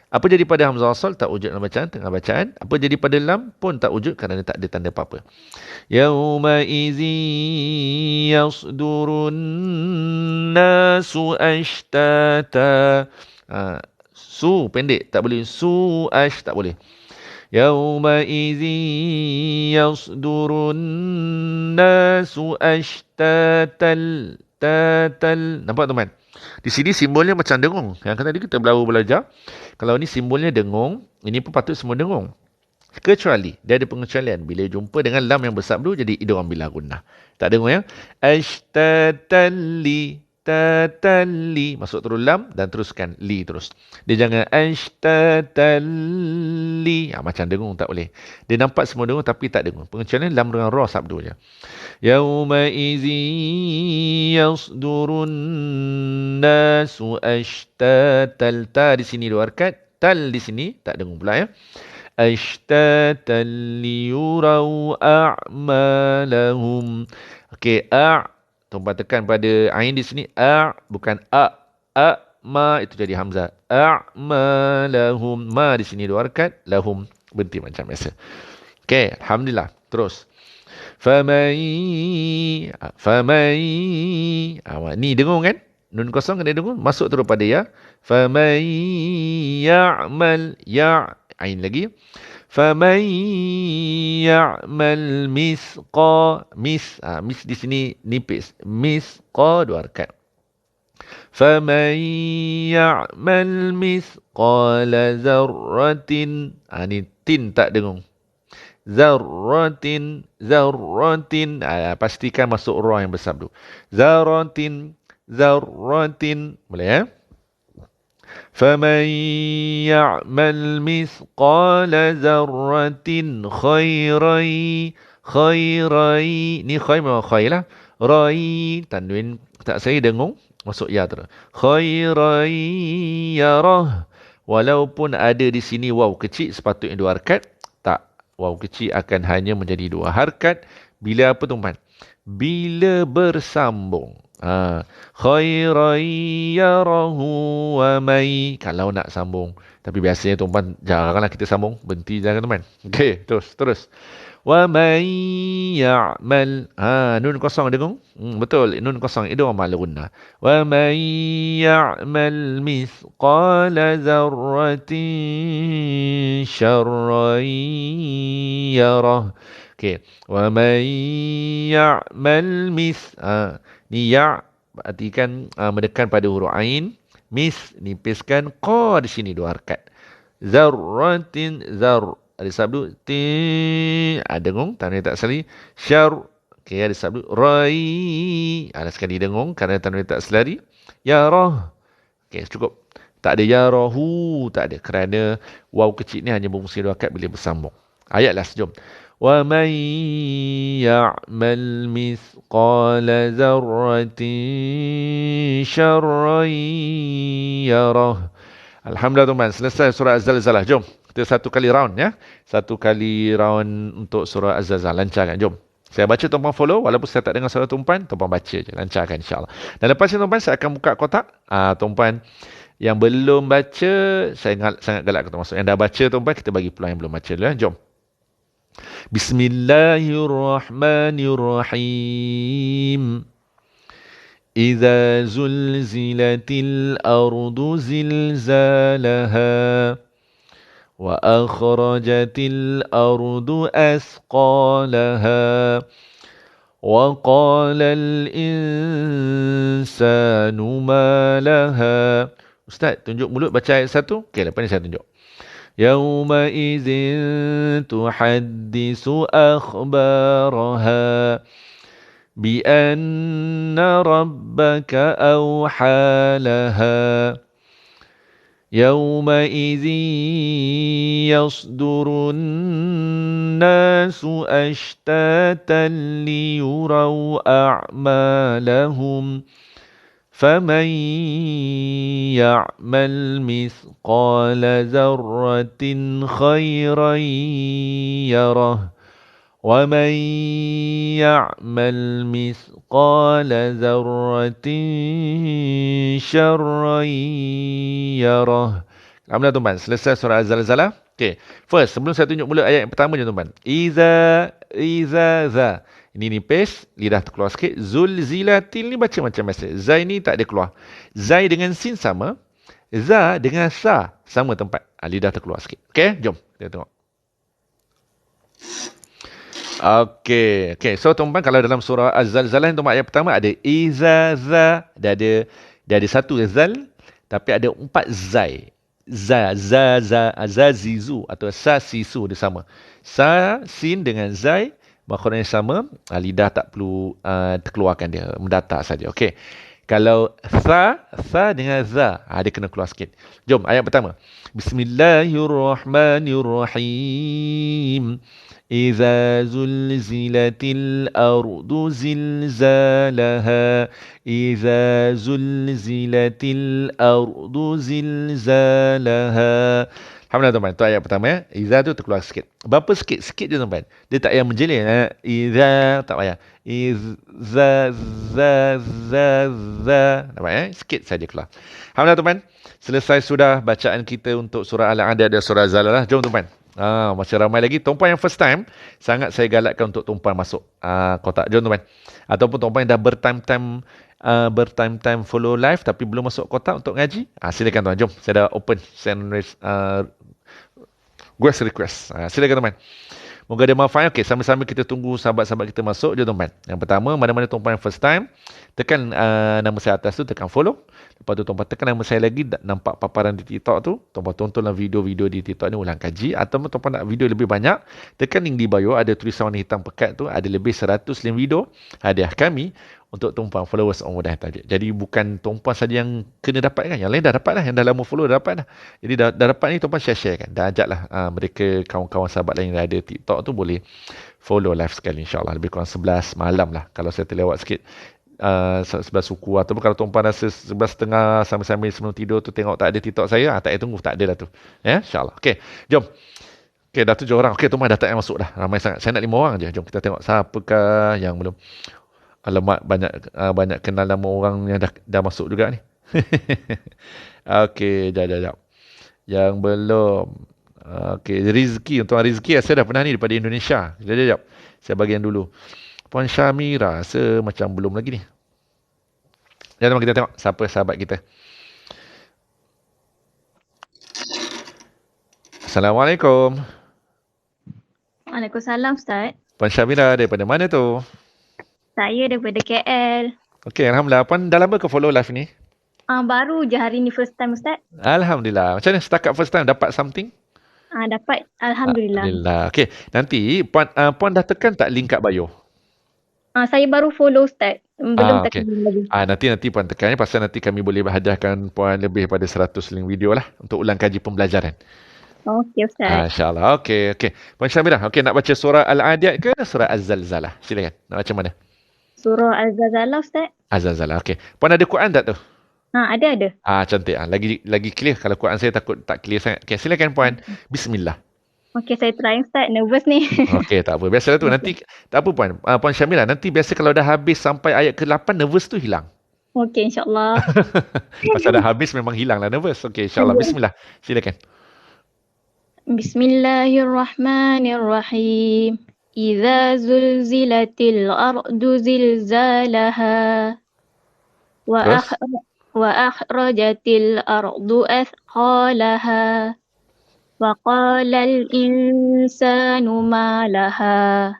S1: Apa jadi pada hamzah asal tak wujud dalam bacaan, tengah bacaan. Apa jadi pada lam pun tak wujud kerana tak ada tanda apa-apa. Yauma izi yasdurun nasu ashtata. Su pendek tak boleh. Su ash tak boleh. Yauma izi yasdurun nasu ashtatal. Nampak teman? Di sini simbolnya macam dengung. Yang tadi kita belajar. Kalau ni simbolnya dengung, ini pun patut semua dengung. Kecuali dia ada pengecualian bila jumpa dengan lam yang bersabdu jadi idgham bila gunnah. Tak dengung ya? Ashtatalli. Tatali. Masuk terus lam dan teruskan li terus. Dia jangan ashtatali. Macam dengung tak boleh. Dia nampak semua dengung tapi tak dengung. Pengecualian lam dengan ra sabdu je. Yauma izi yasdurun nasu ashtatal. Ta di sini dua harkat. Tal di sini tak dengung pula ya. Ashtatal liyurau a'malahum. Okey, tuan tekan pada ain di sini. Bukan ma itu jadi hamzah. A'malahum. Ma di sini dua harkat. Lahum berhenti macam biasa. Okey, alhamdulillah. Terus. Famai. Ni dengung kan? Nun kosong kena dengung. Masuk terus pada ya. Famai ya'mal. Ain lagi. فَمَنْ يَعْمَلْ mis di sini nipis. Misqa dua harkat. فَمَنْ يَعْمَلْ مِثْقَالَ ذَرَّةٍ. Ni tin tak dengung. Zarratin. Pastikan masuk ra yang bersabdu. Zarratin. Boleh ya? فَمَنْ يَعْمَلْ مِثْقَالَ ذَرَّةٍ خَيْرًا. Ni khay memang khay lah. Rai. Tanwin tak saya dengung. Masuk ya terus. Khairan yarah. Walaupun ada di sini waw kecil sepatutnya dua harkat. Tak. Waw kecil akan hanya menjadi dua harkat. Bila apa tuan-tuan? Bila bersambung. Khairan yarahu wa may. Kalau nak sambung. Tapi biasanya tuan-tuan jaranglah kita sambung. Berhenti jangan teman. Okey, terus. Wa may ya'mal. Nun kosong dengung. Betul, nun kosong itu amal gunnah. Wa may ya'mal mithqala dzarratin syarran yarah. Okey. Wa may ya'mal ni ya artikan menekan pada huruf ain. Nipiskan qa di sini dua harkat. Zarratin ada sabdu dengung tanwin tak selari. Syar ada sabdu rai ada sekali dengung kerana tanwin tak selari. Yarah cukup. Tak ada yarahu, tak ada kerana waw kecil ni hanya berfungsi dua harkat bila bersambung. Ayat last, jom. وَمَنْ يَعْمَلْ مِثْقَالَ ذَرَّةٍ شَرًّا يَرَهُ. Alhamdulillah tuan-tuan, selesai surah Az-Zalzalah. Jom, kita satu kali round ya. Satu kali round untuk surah Az-Zalzalah. Lancarkan, jom. Saya baca, tuan-tuan follow. Walaupun saya tak dengar suara tuan-tuan, tuan-tuan baca je. Lancarkan insyaAllah. Dan lepas ni tuan-tuan, saya akan buka kotak. Tuan-tuan yang belum baca, saya sangat galak kita masuk. Yang dah baca tuan-tuan, kita bagi peluang yang belum baca dulu ya. Jom. Bismillahirrahmanirrahim. إذا زلزلت الأرض زلزالها وأخرجت الأرض أثقالها وقال الإنسان ما لها. Ustaz, tunjuk mulut baca ayat 1. Okey, lepas ni saya tunjuk. يومئذ تحدث أخبارها بأن ربك أوحى لها يومئذ يصدر الناس أشتاتا ليروا أعمالهم فمن يعمل مثقال ذرة خيرا يره ومن يعمل مثقال ذرة شرا يره. Alhamdulillah tuan-tuan, selesai surah Az-Zalzalah. Okay, first, sebelum saya tunjuk mula ayat yang pertama je tuan-tuan. Iza, za. Ini nipis, lidah terkeluar sikit. Zulzilatil ni baca macam biasa. Zai ni tak ada keluar. Zai dengan sin sama. Za dengan sa sama tempat. Lidah terkeluar sikit. Okay, jom kita tengok. Okay. So tuan-tuan, kalau dalam surah Az-Zalzalah tuan-tuan, ayat pertama ada iza, za. Dia ada satu zal, tapi ada 4 zai. Za, zizu atau sa, sisu dia sama. Sa, sin dengan zai, makhraj sama. Lidah tak perlu terkeluarkan dia, mendatar saja. Okey. Kalau sa dengan za, dia kena keluar sikit. Jom, ayat pertama. Bismillahirrahmanirrahim. إذا زلزلت الأرض زلزالها إذا زلزلت الأرض زلزالها. Alhamdulillah tuan-tuan, itu ayat pertama ya. Iza tu terkeluar sikit. Berapa sikit? Sikit je tuan-tuan. Dia tak payah menjeling. Iza tak payah. Iza, za. Nampak ya? Sikit saja keluar. Alhamdulillah tuan-tuan. Selesai sudah bacaan kita untuk surah Al-Adad dan surah Zalalah. Jom tuan-tuan. Masih ramai lagi. Tuan-tuan yang first time, sangat saya galakkan untuk tuan-tuan masuk kotak. Jom tuan-tuan. Ataupun tuan-tuan yang dah bertime-time follow live tapi belum masuk kotak untuk ngaji, silakan tuan. Jom, saya dah open send request. Silakan tuan. Moga dia manfaat. Okey, sama-sama kita tunggu sahabat-sahabat kita masuk. Jom tuan. Yang pertama, mana-mana tuan-tuan yang first time, tekan nama saya atas tu, tekan follow. Lepas tu tuan-tuan tekan nama saya lagi, nampak paparan di TikTok tu. Tuan-tuan tontonlah video-video di TikTok ni, ulang kaji. Atau tuan-tuan nak video lebih banyak, tekan link di bio, ada tulisan warna hitam pekat tu, ada lebih 100 link video hadiah kami untuk tuan-tuan followers On Mudah Tajwid. Jadi bukan tuan-tuan saja yang kena dapat kan, yang lain dah dapat dah, yang dah lama follow dah dapat dah. Jadi dah dapat ni, tuan-tuan share kan. Dah ajaklah mereka, kawan-kawan sahabat lain yang ada TikTok tu boleh follow live sekali insya-Allah. Lebih kurang 11 malam lah kalau saya terlewat sikit. 11 suku, ataupun kalau tuan-tuan rasa 11.30 sambil-sambil sebelum tidur tu tengok tak ada TikTok saya, tak payah tunggu, tak ada dah tu. Ya, insya-Allah. Okey, jom. Okey, dah 7 orang. Okey, tuan-tuan dah tak yang masuk dah. Ramai sangat. Saya nak 5 orang je. Jom kita tengok siapakah yang belum. Alamak, banyak kenal nama orang yang dah masuk juga ni. Okey, jap. Yang belum. Okey, Rizki. Tuan Rizki, saya dah pernah ni daripada Indonesia. Jap. Saya bagi yang dulu. Puan Syamira, rasa macam belum lagi ni. Jom kita tengok siapa sahabat kita. Assalamualaikum.
S2: Waalaikumsalam, Ustaz.
S1: Puan Syamira daripada mana tu?
S2: Saya daripada KL.
S1: Okey, Alhamdulillah. Puan dah lama ke follow live ni?
S2: Baru je hari ni first time, Ustaz.
S1: Alhamdulillah. Macam mana setakat first time dapat something?
S2: Dapat. Alhamdulillah.
S1: Alhamdulillah. Okey, nanti Puan dah tekan tak link kat bio?
S2: Saya baru follow, Ustaz. Belum tekan lagi.
S1: Nanti Puan tekan, pasal nanti kami boleh hadiahkan Puan lebih daripada 100 link video lah untuk ulang kaji pembelajaran.
S2: Okey Ustaz.
S1: InsyaAllah. Okey, okey. Puan Syamilah, okey nak baca surah Al-Adiyat ke surah Az-Zalzalah? Silakan. Nak baca mana?
S2: Surah Al-Zalzalah Ustaz.
S1: Az-Zalzalah. Okey. Puan ada Quran tak tu?
S2: Ada.
S1: Cantik. Lagi clear. Kalau Quran saya takut tak clear sangat. Okey, silakan puan. Bismillah.
S2: Okey, saya try Ustaz. Nervous ni.
S1: Okey, tak apa. Biasalah tu. Nanti, tak apa puan. Puan Syamilah, nanti biasa kalau dah habis sampai ayat ke-8, nervous tu hilang.
S2: Okey, insyaAllah.
S1: Pasal dah habis memang hilanglah nervous. Okey, insyaAllah. Bismillah. Silakan.
S2: Bismillahirrahmanirrahim. Idza zulzilatil ardu zilzalaha wa
S1: Terus.
S2: akhrajatil ardu athqalaha wa qalal insanu ma laha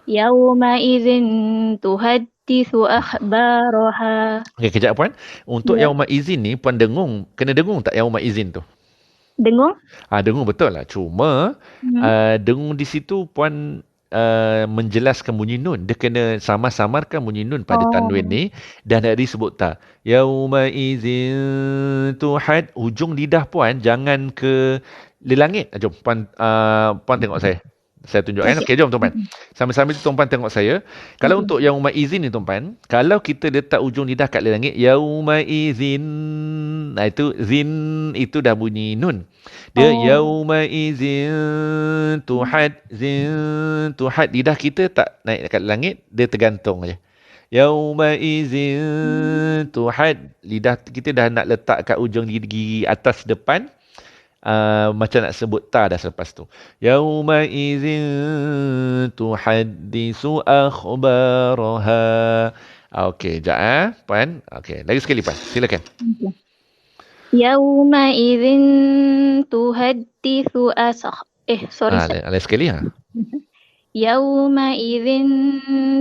S2: yawma idzin tuhadditsu akhbaraha.
S1: Okey, kejap puan. Untuk
S2: Ya,
S1: yauma izin ni, puan dengung. Kena dengung tak yauma izin tu?
S2: dengung?
S1: Dengung betul lah. Cuma,
S2: Hmm.
S1: dengung di situ puan menjelaskan bunyi nun. Dia kena samar-samarkan bunyi nun pada tanwin ni dan nak disebut ta. Yauma izin tuhad. Hujung lidah puan jangan ke langit. Jom puan tengok saya. Saya tunjukkan. Okey, jom tuan-tuan. Sambil-sambil tu tuan-tuan tengok saya. Kalau untuk yauma izin ni tuan-tuan, kalau kita letak ujung lidah kat langit, yauma izin. Nah itu zin itu dah bunyi nun. Dia yauma izin tuhad lidah kita tak naik dekat langit, dia tergantung aja. Yauma izin tuhad lidah kita dah nak letak kat ujung gigi atas depan. Macam nak sebut ta dah selepas tu. Yauma izin tuhaddisu akhbaraha. Okey, jap puan. Okey, lagi sekali puan. Silakan.
S2: Yauma idzin tuhadditsu sorry.
S1: Lagi sekali
S2: Yauma idzin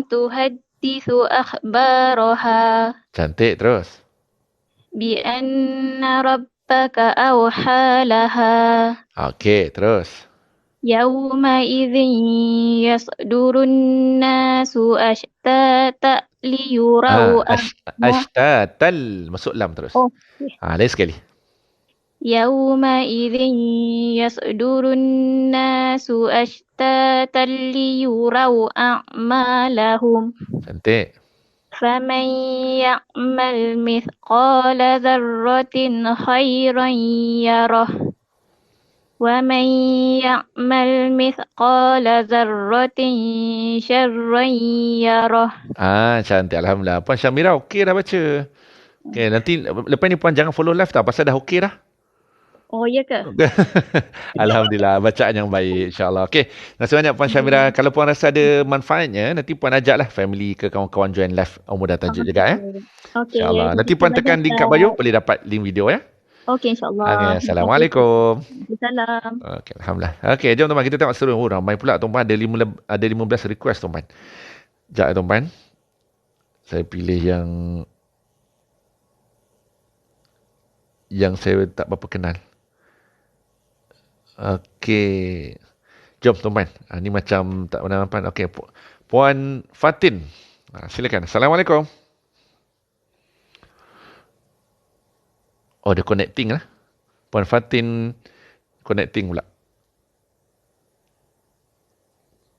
S2: tuhadditsu akhbaraha
S1: Cantik terus.
S2: bi anna rabbaka awha laha.
S1: Okey, terus.
S2: Yauma idzin yasdurun nasu ashtata liyurau
S1: Ashtatal. Masuk lam terus. Lagi sekali.
S2: Yauma idzin yasdurun nasu ashtatan liyurau a'malahum.
S1: Cantik.
S2: Faman ya'mal mithqala dzarratin khairan yarah. Wa man ya'mal mithqala dzarratin syarran yarah.
S1: Cantik. Alhamdulillah. Puan Syamira okey dah baca. Okey, nanti lepas ni puan jangan follow live tau pasal dah okey dah.
S2: Oh, ya ke?
S1: Alhamdulillah, bacaan yang baik insya-Allah. Okey, terima kasih banyak Puan Syamira. Kalau puan rasa ada manfaatnya, nanti puan ajaklah family ke kawan-kawan join live Umur dan Tajuk juga
S2: Okey.
S1: Insya-Allah. Nanti puan tekan link kat bio boleh dapat link video ya.
S2: Okey, insya-Allah.
S1: Okay, Assalamualaikum.
S2: Salam.
S1: Okey, alhamdulillah. Okey, jom tuan-tuan kita tengok seru. Ramai pula tuan-tuan ada 15 request tuan-tuan. Jap tuan-tuan. Saya pilih yang saya tak berapa kenal. Okey. Jom tuan-tuan. Ni macam tak pernah nampak. Okey. Puan Fatin. Silakan. Assalamualaikum. Oh, dia connecting lah. Puan Fatin connecting pula.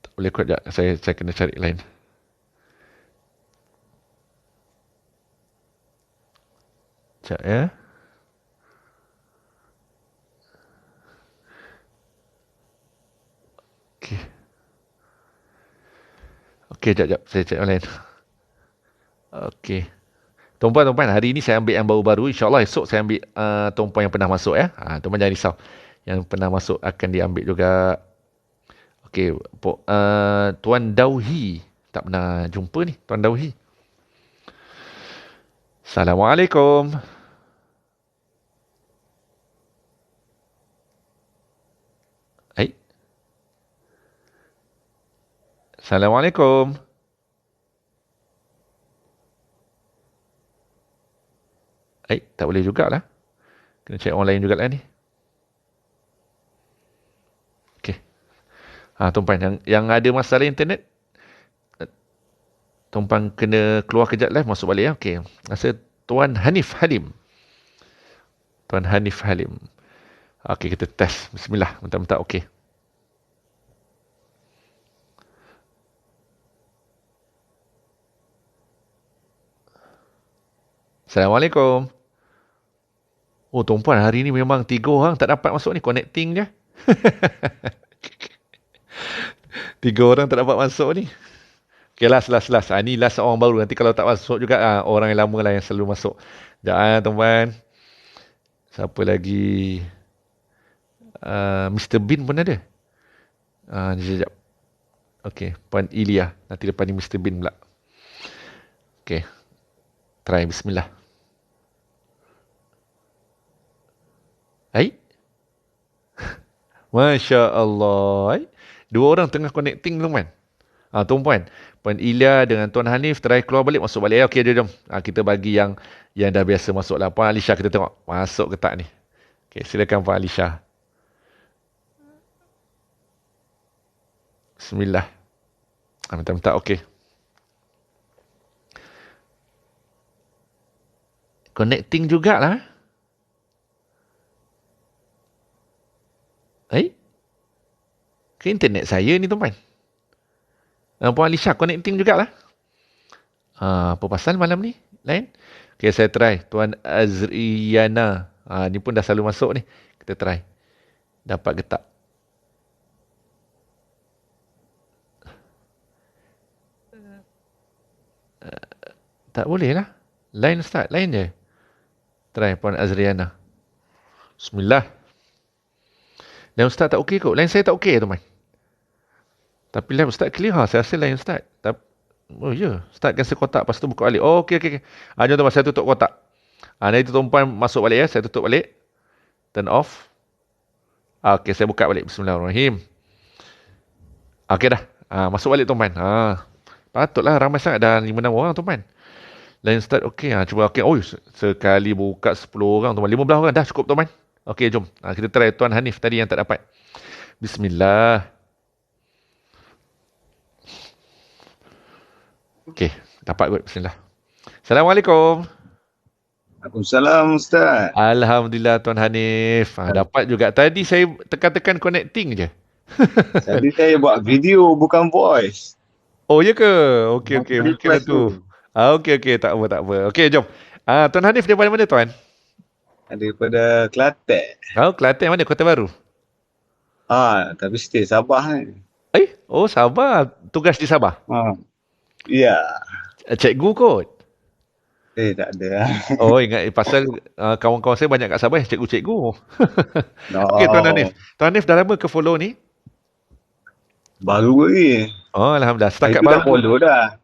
S1: Tak boleh kot. Saya kena cari lain. Sekejap ya. Okey, sekejap. Saya cek yang lain. Okey. Tuan-puan, hari ini saya ambil yang baru-baru. InsyaAllah esok saya ambil tuan-puan yang pernah masuk ya. Tuan-puan jangan risau. Yang pernah masuk akan diambil juga. Okey. Tuan Dauhi. Tak pernah jumpa ni. Tuan Dauhi. Assalamualaikum. Assalamualaikum. Tak boleh jugalah. Kena cek orang lain jugalah ni. Okey. Tuan-puan, yang ada masalah internet, tuan-puan kena keluar kejap live, masuk balik ya. Okey. Rasa Tuan Hanif Halim. Tuan Hanif Halim. Okey, kita test. Bismillah. Bentar-bentar. Okey. Assalamualaikum. Oh, tuan-puan, hari ni memang 3 orang tak dapat masuk ni. Connecting je. 3 orang tak dapat masuk ni. Okay, last. Ni last orang baru. Nanti kalau tak masuk juga, orang yang lama lah yang selalu masuk. Sekejap, tuan-puan. Siapa lagi? Mr. Bean pun ada. Sekejap. Okay, Puan Ilya. Nanti depan ni Mr. Bean pula. Okay. Try, bismillah. Hai? Masya Allah. 2 orang tengah connecting, tuan-puan. Tuan-puan. Puan Ilya dengan Tuan Hanif try keluar balik, masuk balik. Okey, jom. Kita bagi yang dah biasa masuk lah. Puan Alisha, kita tengok masuk ke tak ni. Okey, silakan Puan Alisha. Bismillah. Bentar-bentar, okey. Connecting jugalah. Ke internet saya ni, tuan-puan. Puan Alisha connecting jugalah. Apa pasal malam ni? Lain? Okay, saya try. Tuan Azriana. Ni pun dah selalu masuk ni. Kita try. Dapat ke tak? Tak boleh lah. Lain start. Lain je. Try Puan Azriana. Bismillah. Lain Ustaz tak okey kot. Lain saya tak okey, teman. Tapi lain Ustaz clear. Saya rasa lain Ustaz. Oh ya. Start cancel kotak. Lepas tu buka balik. Oh, okey. Jom tuan, saya tutup kotak. Nanti tuan-tuan masuk balik ya. Saya tutup balik. Turn off. Okey, saya buka balik. Bismillahirrahmanirrahim. Okey dah. Masuk balik tuan-tuan. Patutlah ramai sangat. Dah 5-6 orang tuan-tuan. Lain start okey. Cuba okey. Oh, sekali buka 10 orang tuan-tuan. 15 orang dah cukup tuan-tuan. Okey, jom. Kita try Tuan Hanif tadi yang tak dapat. Bismillah. Okey, dapat kot. Bismillah. Assalamualaikum.
S3: Waalaikumsalam, Ustaz.
S1: Alhamdulillah Tuan Hanif. Dapat juga. Tadi saya tekan-tekan connecting je.
S3: Tadi saya buat video bukan voice.
S1: Oh, ya ke? Okey. Mungkin tu. Okey. Tak apa. Okey, jom. Tuan Hanif daripada mana, Tuan?
S3: Daripada Kelantan.
S1: Kelantan mana? Kota Baru?
S3: Tapi stay Sabah ni.
S1: Sabah. Tugas di Sabah?
S3: Ya.
S1: Cikgu kot?
S3: Tak ada.
S1: Ingat pasal kawan-kawan saya banyak kat Sabah, cikgu-cikgu.
S3: No.
S1: Okey, Tuan Hanif. Tuan Hanif dah lama ke follow ni?
S3: Baru lagi.
S1: Alhamdulillah. Setakat
S3: baru. Dah follow dah.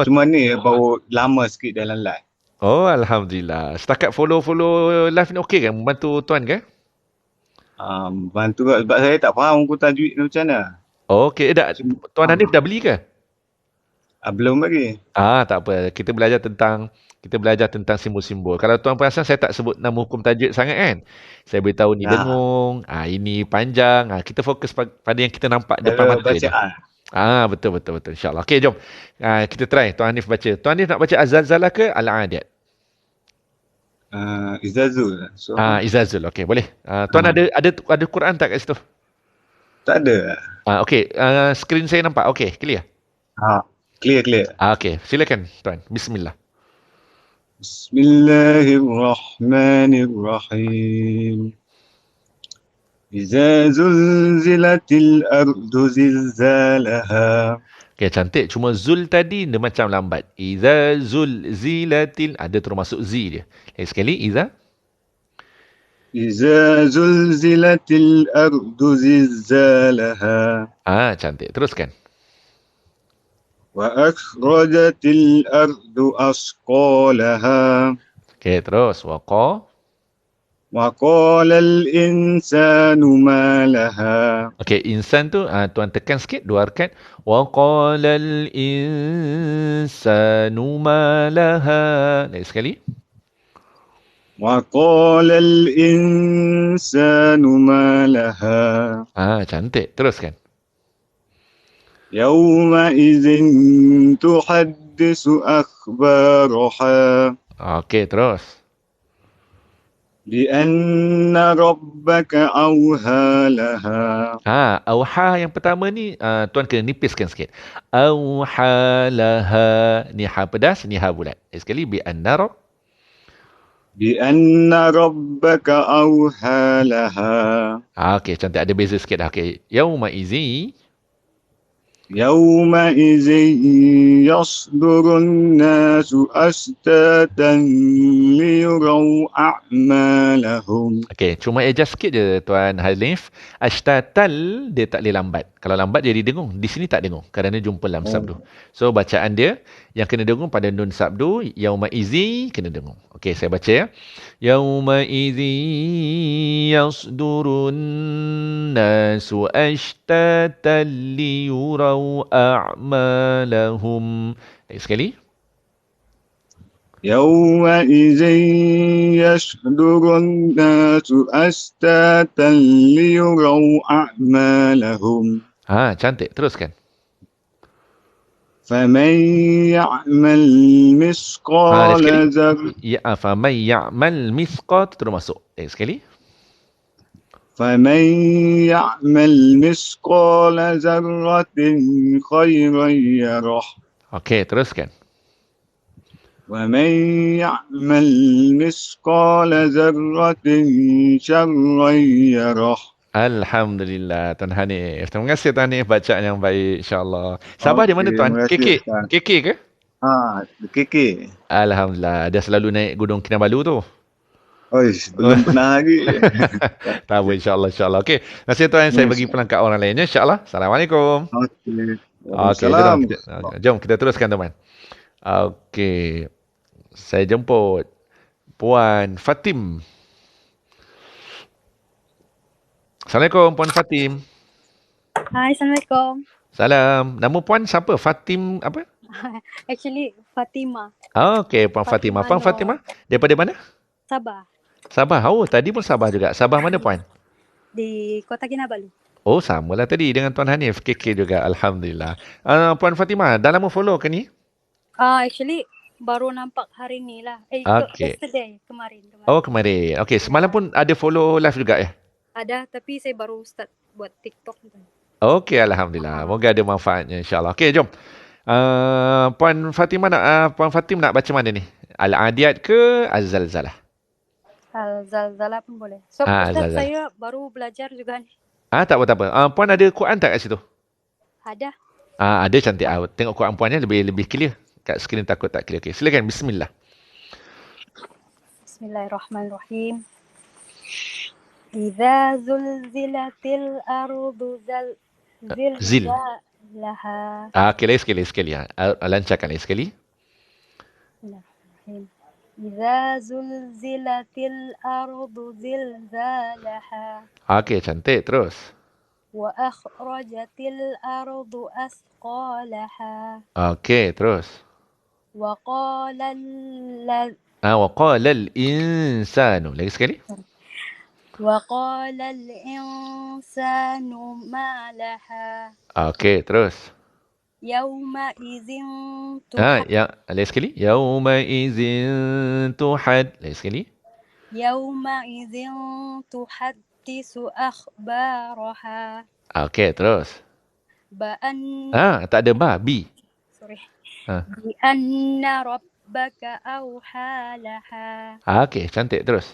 S3: Cuma ni baru lama sikit dalam live.
S1: Alhamdulillah. Setakat follow live ni okey kan? Membantu Tuan ke?
S3: Bantu sebab saya tak faham aku tajwid ni macam mana.
S1: Okey, Tuan Hanif dah beli ke?
S3: Belum lagi.
S1: Tak apa. Kita belajar tentang simbol-simbol. Kalau Tuan perasan saya tak sebut nama hukum tajwid sangat kan? saya beritahu ni dengung, ini panjang. Kita fokus pada yang kita nampak depan mata je. Betul. InsyaAllah. Okey, jom. Kita try. Tuan Hanif baca. Tuan Hanif nak baca Az-Zalzalah ke Al-Adiyat?
S3: Izazul.
S1: Izazul. Okey, boleh. Tuan ada Quran tak kat situ?
S3: Tak ada.
S1: Okey, skrin saya nampak. Okey, clear?
S3: Clear.
S1: Okey, silakan Tuan. Bismillah.
S3: Bismillahirrahmanirrahim. Iza zulzilatil ardu zilzalaha.
S1: Okay, cantik. Cuma zul tadi dia macam lambat. Iza zulzilatil. Ada terus masuk z dia. Sekali. Iza
S3: zulzilatil ardu zilzalaha.
S1: Cantik. Teruskan.
S3: Wa akhrajatil ardu asqalaha.
S1: Okay, terus.
S3: Wa qala al-insanu ma laha.
S1: Okay, insan tu Tuan tekan sikit, 2 harakat. Wa qala al-insanu ma laha. Lagi sekali.
S3: Wa qala al-insanu ma laha.
S1: Cantik. Teruskan.
S3: Yawma idzin tuhaddisu akhbaraha.
S1: Okay, terus.
S3: بأن ربك أوهى لها.
S1: Auha yang pertama ni tuan kena nipiskan sikit. Auha laha, ni ha pedas, ni ha bulat. Sekali bi annar.
S3: بأن ربك أوهى لها.
S1: Okey, cantik, ada beza sikit dah. Okey, yauma izi.
S3: يومئذ يصدر الناس أشتاتا ليروا أعمالهم.
S1: Okey, cuma adjust sikit je Tuan Hanif. Ashtatal, dia tak boleh lambat. Kalau lambat jadi dengung. Di sini tak dengung. Kerana jumpa lam sabdu. So, bacaan dia yang kena dengung pada nun sabdu. Yauma izi, kena dengung. Okey, saya baca ya. Yauma izi yasdurun nasu ashtatan liyurau a'malahum. Lagi sekali.
S3: يومئذ يصدر الناس أشتاتا ليروا أعمالهم.
S1: Cantik. Teruskan.
S3: فمن يعمل مثقال ذرة.
S1: فمن يعمل مثقال terus masuk. Sekali.
S3: فمن يعمل مثقال ذرة خيرا يره.
S1: Okey, teruskan.
S3: ومن يعمل مثقال ذرة شرا يره.
S1: Alhamdulillah Tuan Hanif. Terima kasih Tuan Hanif, bacaan yang baik, insya-Allah. Sabah di mana Tuan? KK. KK ke?
S3: KK.
S1: Alhamdulillah. Dia selalu naik Gunung Kinabalu tu.
S3: Belum pernah lagi.
S1: Tak apa, insya-Allah, insya-Allah. Okey. Terima kasih Tuan, saya bagi pelangkat orang lainnya, insya-Allah. Assalamualaikum. Okey, jom kita teruskan teman. Okey. Saya jemput Puan Fatim. Assalamualaikum Puan Fatim.
S4: Hai, Assalamualaikum.
S1: Salam. Nama Puan siapa? Fatim apa?
S4: Actually, Fatima.
S1: Okey, Puan Fatimah. Puan Fatimah daripada mana?
S4: Sabah.
S1: Sabah. Oh, tadi pun Sabah juga. Sabah mana Puan?
S4: Di Kota Kinabalu.
S1: Oh, samalah tadi dengan Tuan Hanif. KK juga. Alhamdulillah. Puan Fatimah, dah lama follow ke ni?
S4: Actually, baru nampak hari ni lah. Yesterday, kemarin.
S1: Oh, kemarin. Okey, semalam pun ada follow live juga ya?
S4: Ada, tapi saya baru start buat TikTok.
S1: Okey, Alhamdulillah. Moga ada manfaatnya insyaAllah. Okey, jom. Puan Fatimah Puan Fatim nak baca mana ni? Al-Adiyat ke Az-Zalzalah?
S4: Al-Zalzalah pun boleh. So, Ustaz, saya baru belajar juga ni.
S1: Tak apa. Puan ada Quran tak kat situ?
S4: Ada.
S1: Ada, cantik. Tengok Quran puannya lebih clear. Kat skrin takut tak clear. Okay, silakan. Bismillah.
S4: Bismillahirrahmanirrahim. Idza zulzilatil ardu zilzalaha.
S1: Okey, lagi sekali. Lancarkan lagi sekali.
S4: Bismillahirrahmanirrahim. Idza zulzilatil ardu zilzalaha.
S1: Okey, cantik. Terus.
S4: Wa akhrajatil ardu asqalaha.
S1: Okey, terus.
S4: Wa qala
S1: al-insanu. Lagi sekali.
S4: Wa qala al-insanu ma laha.
S1: Okey, terus.
S4: Yauma idzin
S1: lagi sekali. Yauma idzin tuhad. Lagi sekali.
S4: Yauma idzin tuhaddisu akhbaraha.
S1: Okey, terus. Tak ada ba, bi.
S4: Sorry. Bi anna rabbaka awha laha.
S1: Okey, cantik, terus.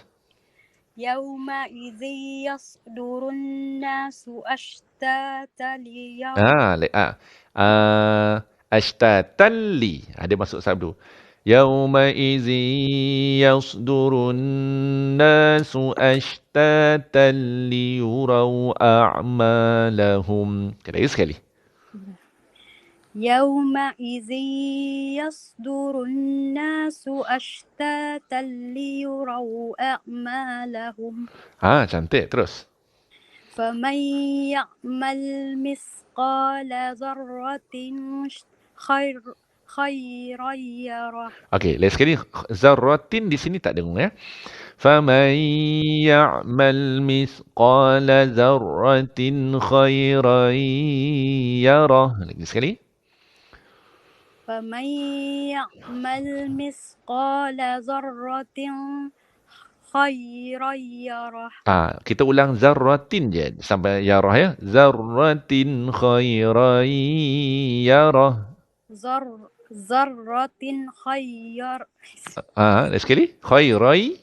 S4: Yauma idzi yasdurun nasu ashtata liyam.
S1: Ashtatan li. Ada masuk sabdu. Yauma idzi yasdurun nasu ashtatan liyurau a'malahum. Lagi sekali.
S4: Yauma idzi yasdurun nasu ashtatan liyurau a'malahum.
S1: Cantik, terus.
S4: Faman ya'mal misqala zarratin khairan yarah.
S1: Okey, lagi sekali. Zarratin di sini tak dengung ya. Faman ya'mal misqala zarratin khairan yarah. Lagi sekali.
S4: فمن يعمل مثقال ذرة khairan yarah.
S1: Kita ulang zarratin je sampai yarah ya. Zarratin khairan yarah.
S4: Zarratin khair.
S1: Lagi sekali. Khairai.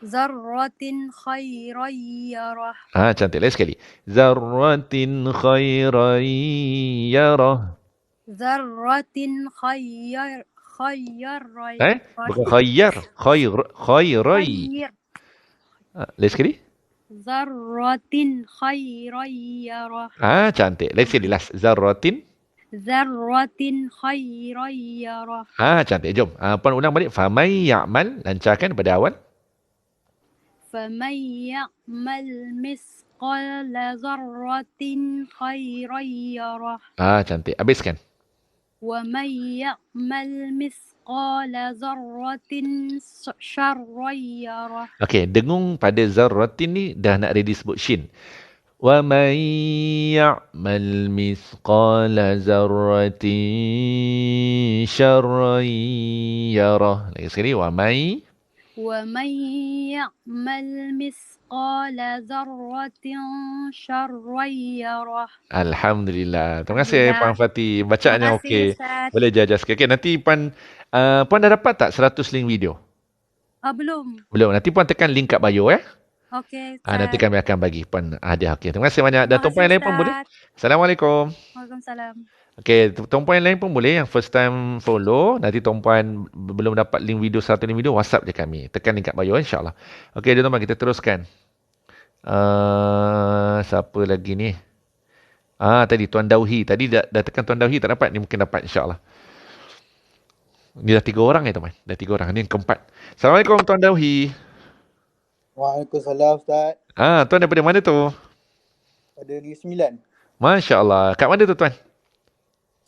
S4: Zarratin khairan yarah.
S1: Cantik. Lagi sekali. Zarratin khairan yarah.
S4: Zarratin khairan.
S1: Bukan khayyar. Khairai. Lagi sekali.
S4: Zarratin khairan yarah.
S1: Cantik. Lagi sekali. Last. Zarratin.
S4: Zarratin khairan yarah.
S1: Cantik. Jom. Puan ulang balik. Famay ya'mal. Lancarkan pada awal.
S4: فمن يعمل مثقال ذرة خيرا يره.
S1: Cantik. Habiskan.
S4: ومن يعمل مثقال ذرة شرا يره.
S1: Okey, dengung pada zarratin ni dah nak ready sebut shin. Wa man ya'mal mithqala zarratin syarran yarah. Lagi sekali.
S4: ومن يعمل مثقال ذرة شرا يره.
S1: Alhamdulillah. Terima kasih Puan Fatih. Bacaannya
S4: Terima kasih,
S1: okey.
S4: Ustaz.
S1: Boleh jaja sikit. Okey, nanti Puan dah dapat tak 100 link video?
S4: Belum.
S1: Belum. Nanti Puan tekan link kat bio
S4: Okey, Ustaz.
S1: nanti kami akan bagi Puan hadiah. Okey, terima kasih banyak. Dan
S4: Terima
S1: tuan-puan
S4: kasih,
S1: lain pun boleh.
S4: Ustaz.
S1: Assalamualaikum.
S4: Waalaikumsalam.
S1: Okey, tuan-puan lain pun boleh yang first time follow. Nanti tuan-puan belum dapat link video, satu link video, WhatsApp je kami. Tekan link kat bio insya-Allah. Okey, tuan-tuan kita teruskan. Siapa lagi ni? Tadi Tuan Dauhi. Tadi dah tekan Tuan Dauhi tak dapat. Ni mungkin dapat insya-Allah. Ni dah 3 orang tuan-tuan. Dah 3 orang. Ni yang keempat. Assalamualaikum Tuan Dauhi.
S5: Waalaikumsalam Ustaz.
S1: Tuan daripada mana tu?
S5: Pada Negeri Sembilan,
S1: Masya-Allah. Kat mana tu tuan?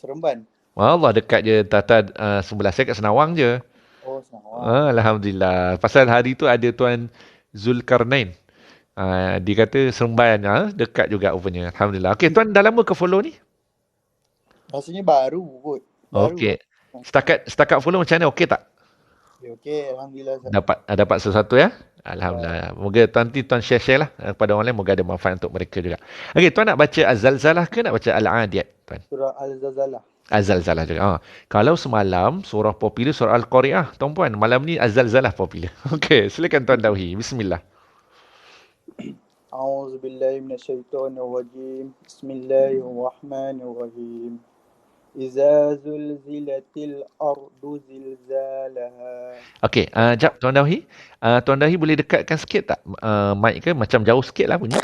S5: Seremban.
S1: Allah dekat je Tata sebelah saya kat Senawang je.
S5: Oh, Senawang.
S1: Alhamdulillah. Pasal hari tu ada Tuan Zulkarnain. Dia kata Seremban dekat juga rupanya. Alhamdulillah. Okey, tuan dah lama ke follow ni?
S5: Rasanya baru kot. Baru.
S1: Okey. Setakat follow macam mana? Okey tak?
S5: Okey, alhamdulillah. Ustaz.
S1: Dapat sesuatu ya? Alhamdulillah. Moga nanti tuan share lah kepada orang lain, moga ada manfaat untuk mereka juga. Okey, tuan nak baca Az-Zalzalah ke nak baca Al-Adiyat, tuan?
S5: Surah Al-Zalzalah.
S1: Az-Zalzalah juga. Kalau semalam surah popular surah Al-Qari'ah, tuan-puan, malam ni Az-Zalzalah popular. Okey, silakan Tuan Dauhi. Bismillah.
S5: A'udzubillahi minasyaitonirrajim. Bismillahirrahmanirrahim. Iza zulzilatil ardu zilzalaha.
S1: Okey, jap Tuan Dauhi. Tuan Dauhi boleh dekatkan sikit tak mic ke? Macam jauh sikit lah bunyi.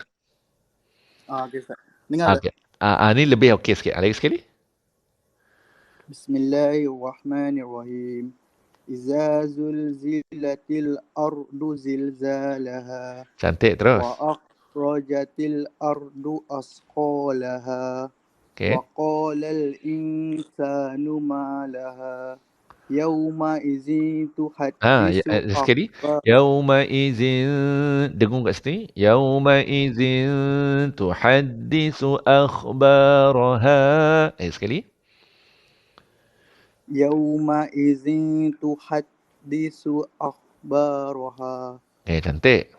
S5: Okey Ustaz. Dengar.
S1: Okey. Ni lebih okey sikit. Lagi sekali.
S5: Bismillahirrahmanirrahim. Iza zulzilatil ardu zilzalaha.
S1: Cantik terus.
S5: Wa akhrajatil ardu asqalaha.
S1: Okey.
S5: Wa qalal insanu ma laha. Yauma izin tuhaddisu
S1: sekali. Yauma izin. Dengung kat sini. Yauma izin tuhaddisu akhbaraha. Sekali.
S5: Yauma izin tuhaddisu akhbaraha.
S1: Cantik.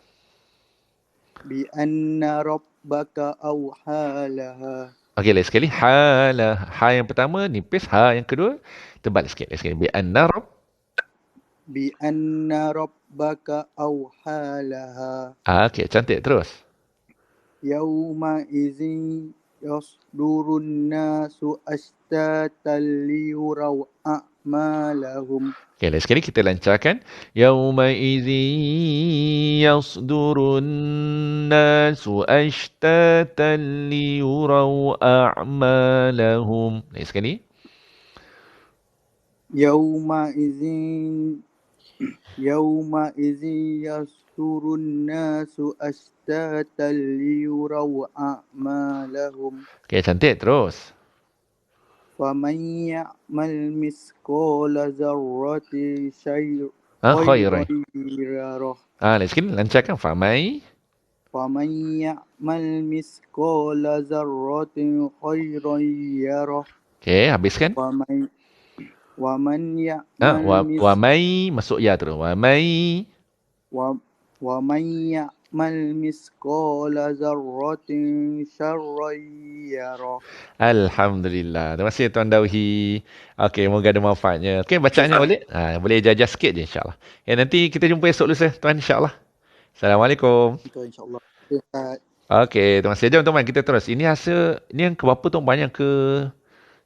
S5: Bi anna rabbaka awhalaha.
S1: Okey, lagi sekali. Ha yang pertama nipis, ha yang kedua tebal sikit. Lagi sekali. Bi
S5: anna rabbaka awhalaha.
S1: Okey, cantik terus.
S5: Yauma izin yasdurun nasu ashtatan liyuraw a'malahum.
S1: Okey, lagi sekali kita lancarkan. Yauma idzin yasdurun nasu ashtatan liyuraw a'malahum. Lagi sekali.
S5: Yauma izin yasdurun nasu ashtatan liyuraw a'malahum.
S1: Okey, cantik terus.
S5: Faman ya'mal misqala dzarratin
S1: khairan.
S5: yarah.
S1: Lagi sekali lancarkan. Faman
S5: ya'mal misqala dzarratin khairan yarah.
S1: Okey, habiskan.
S5: Waman ya'mal
S1: wa mai masuk ya terus. Wa
S5: ومن يعمل مثقال ذرة شرا يره.
S1: Alhamdulillah. Terima kasih Tuan Dauhi. Okey, moga ada manfaatnya. Okey, bacaannya boleh? Boleh jajah sikit je insyaAllah. Nanti kita jumpa esok lusa, Tuan, insyaAllah. Assalamualaikum.
S5: Itu insyaAllah. Ustaz.
S1: Okey, terima kasih. Jom teman, kita terus. Ini yang ke berapa tuan? Yang ke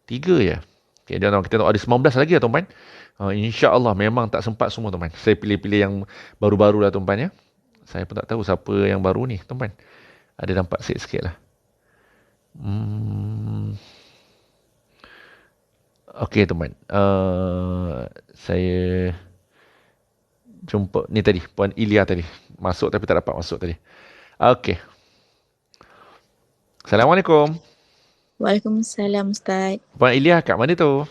S1: 3 ya? Okey, jom kita tengok ada 19 lagi ya tuan. InsyaAllah memang tak sempat semua tuan. Saya pilih-pilih yang baru-baru lah tuan ya. Saya pun tak tahu siapa yang baru ni tuan. Ada nampak sikit-sikit lah. Okey teman. Saya jumpa ni tadi, Puan Ilya tadi. Masuk tapi tak dapat masuk tadi. Okey. Assalamualaikum.
S6: Waalaikumsalam Ustaz.
S1: Puan Ilya kat mana tu?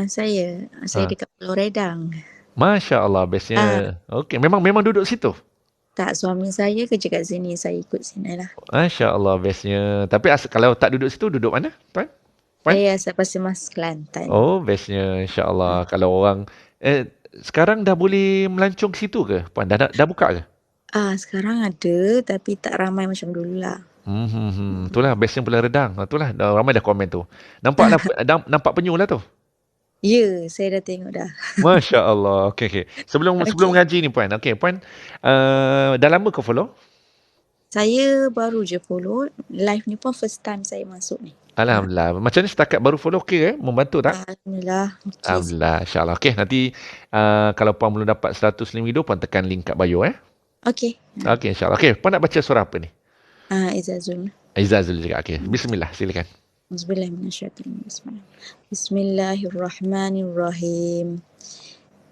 S6: Saya dekat Pulau Redang.
S1: Masya-Allah, bestnya. Okey, memang duduk situ.
S6: Tak, suami saya kerja kat sini, saya ikut sini lah.
S1: Masya-Allah, bestnya. Tapi kalau tak duduk situ, duduk mana, Tuan?
S6: Saya asal Pasir Mas Kelantan.
S1: Oh, bestnya, insya-Allah. Kalau orang sekarang dah boleh melancong ke situ ke? Puan dah buka ke?
S6: Sekarang ada tapi tak ramai macam dulu lah.
S1: Itulah bestnya Pulau Redang. Itulah ramai dah komen tu. Nampak penyu lah tu.
S6: Ya, saya dah tengok dah.
S1: Masya Allah. Okey. Sebelum ngaji ni Puan. Okey, Puan. Dah lama ke follow?
S6: Saya baru je follow. Live ni pun first time saya masuk ni.
S1: Alhamdulillah. Macam ni setakat baru follow okey membantu tak?
S6: Alhamdulillah. Okay.
S1: Alhamdulillah. InsyaAllah. Okey, nanti kalau Puan belum dapat 100 video, Puan tekan link kat bio
S6: Okey.
S1: Okey, insyaAllah. Okey, Puan nak baca surah apa ni?
S6: Izazul Bismillahirrahmanirrahim.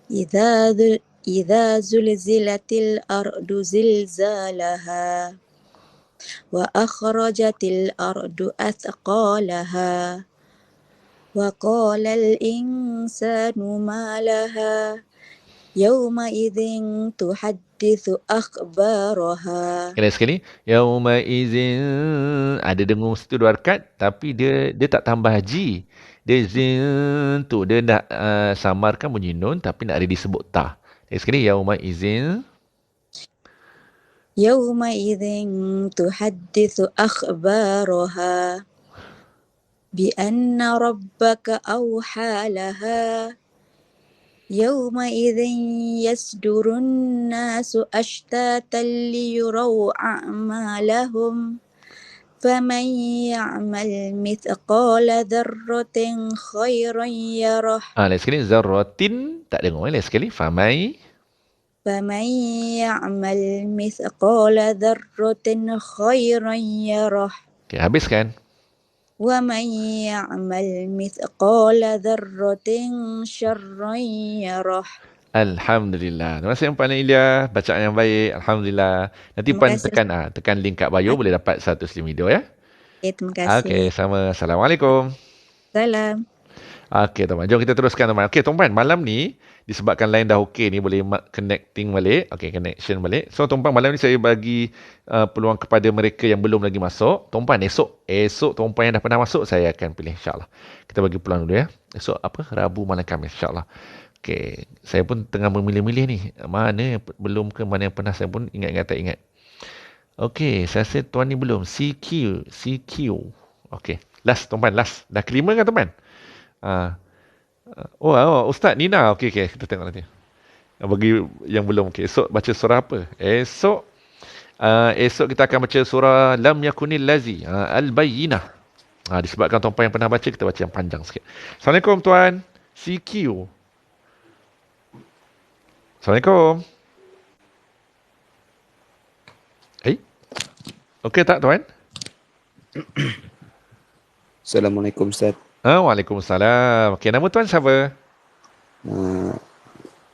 S6: Idza zulzilatil ardu zilzalaha wa akhrajatil ardu athqalaha wa qala al insanu ma laha yawma idzin tuhaddithu akhbaraha.
S1: Sekali. Yauma izin, ada dengung situ 2 rakaat tapi dia tak tambah ji. Dia zin tu dia nak samarkan bunyi nun tapi nak ada disebut ta. Sekali yauma izin.
S6: Yawma idzin tuhaddithu akhbaraha bi anna rabbaka awha laha. يومئذ يصدر الناس أشتاتا ليروا أعمالهم فمن يعمل مثقال ذرة خيرا يره.
S1: Lain sekali zarratin tak dengar lain sekali famai.
S6: فمن يعمل مثقال ذرة خيرا يره.
S1: Okey, habiskan.
S6: ومن يعمل مثقال ذرة شرا يره.
S1: Alhamdulillah. Terima kasih Puan Ilya. Bacaan yang baik. Alhamdulillah. Nanti Puan tekan link kat bio boleh dapat 100 video ya.
S6: Terima kasih.
S1: Okey, sama. Assalamualaikum.
S6: Salam.
S1: Okey, teman. Jom kita teruskan, teman. Okey, tuan-tuan. Malam ni, disebabkan line dah okey ni, boleh connecting balik. Okey, connection balik. So, tuan-tuan, malam ni saya bagi peluang kepada mereka yang belum lagi masuk. Tuan-tuan, esok tuan-tuan yang dah pernah masuk, saya akan pilih, insyaAllah. Kita bagi peluang dulu ya. Esok Rabu malam Khamis, insyaAllah. Okey, saya pun tengah memilih-milih ni. Mana yang belum ke, mana yang pernah, saya pun ingat-ingat tak ingat. Okey, saya rasa tuan ni belum. CQ. Okey, last, tuan-tuan, last. Dah kelima kan, tuan-tuan? Ustaz Nina. Okey, kita tengok nanti. Bagi yang belum, esok baca surah apa? Esok kita akan baca surah Lam Yakunil Lazi, Al-Bayyinah. Disebabkan tuan-tuan yang pernah baca, kita baca yang panjang sikit. Assalamualaikum tuan. CQ. Assalamualaikum. Okey tak tuan?
S7: Assalamualaikum Ustaz.
S1: Waalaikumsalam. Okey, nama tuan siapa?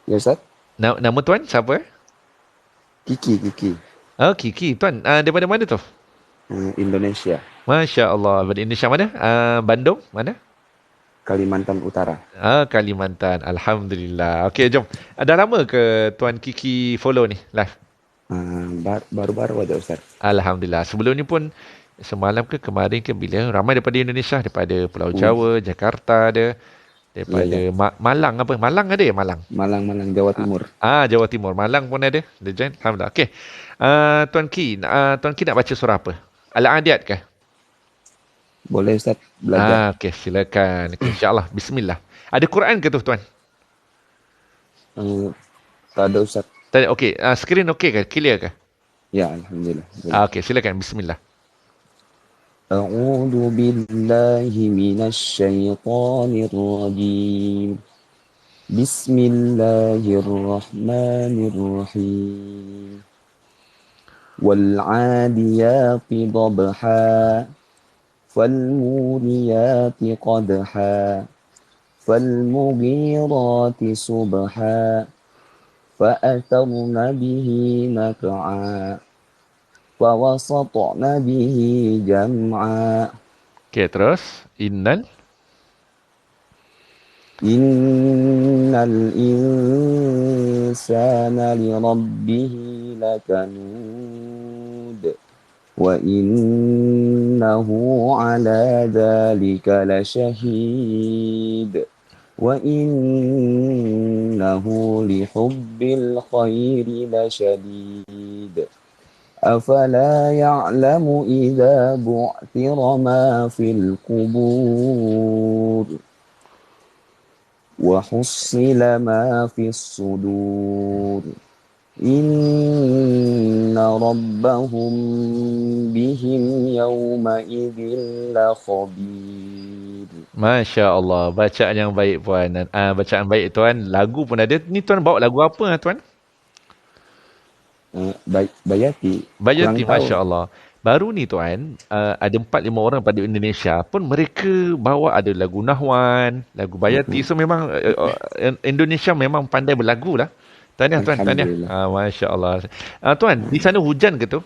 S7: Ya Ustaz.
S1: Nama tuan siapa?
S7: Kiki.
S1: Kiki. Tuan, daripada mana tu?
S7: Indonesia.
S1: Masya Allah. Dari Indonesia mana? Bandung? Mana?
S7: Kalimantan Utara.
S1: Kalimantan. Alhamdulillah. Okey, jom. Dah lama ke Tuan Kiki follow ni live?
S7: Baru-baru aja Ustaz.
S1: Alhamdulillah. Sebelum ni pun semalam ke kemarin ke bila ramai daripada Indonesia, daripada Pulau Jawa, Jakarta ada. Daripada Malang apa? Malang ada ya Malang?
S7: Malang, Jawa Timur.
S1: Jawa Timur. Malang pun ada. Dia join. Alhamdulillah. Okey. Tuan Ki nak baca surah apa? Al-Adiyat kah?
S7: Boleh Ustaz belajar.
S1: Okey, silakan. Okay, insya-Allah. Bismillah. Ada Quran ke tu tuan?
S7: Tak ada Ustaz.
S1: Tak ada. Okey, skrin okey ke? Clear ke?
S7: Ya, alhamdulillah.
S1: Okey, silakan. Bismillah.
S7: A'udzu billahi minasy syaithanir rajim. Bismillahirrahmanirrahim. Wal 'adiyati dhabha fal muriyati qadha fal mughirati subha fa atharna bihi naq'a wa wasatna bihi jam'a.
S1: Okey, terus innal
S7: insana li rabbihi lakanud wa innahu ala dhalika lashahid wa innahu li hubbil khairi lashadid. أفلا يعلم إذا بعثر ما في القبور وحصل ما في الصدور إن ربهم بهم يومئذ لخبير.
S1: Masya Allah, bacaan yang baik puan. Bacaan baik tuan. Lagu pun ada. Ni tuan bawa lagu apa tuan?
S7: Bayati.
S1: Masya Allah. Baru ni tuan, ada 4-5 orang pada Indonesia pun mereka bawa ada lagu Nahwan, lagu Bayati. So memang Indonesia memang pandai berlagu lah. Tahniah tuan, tahniah. Masya Allah. Tuan, di sana hujan ke tu?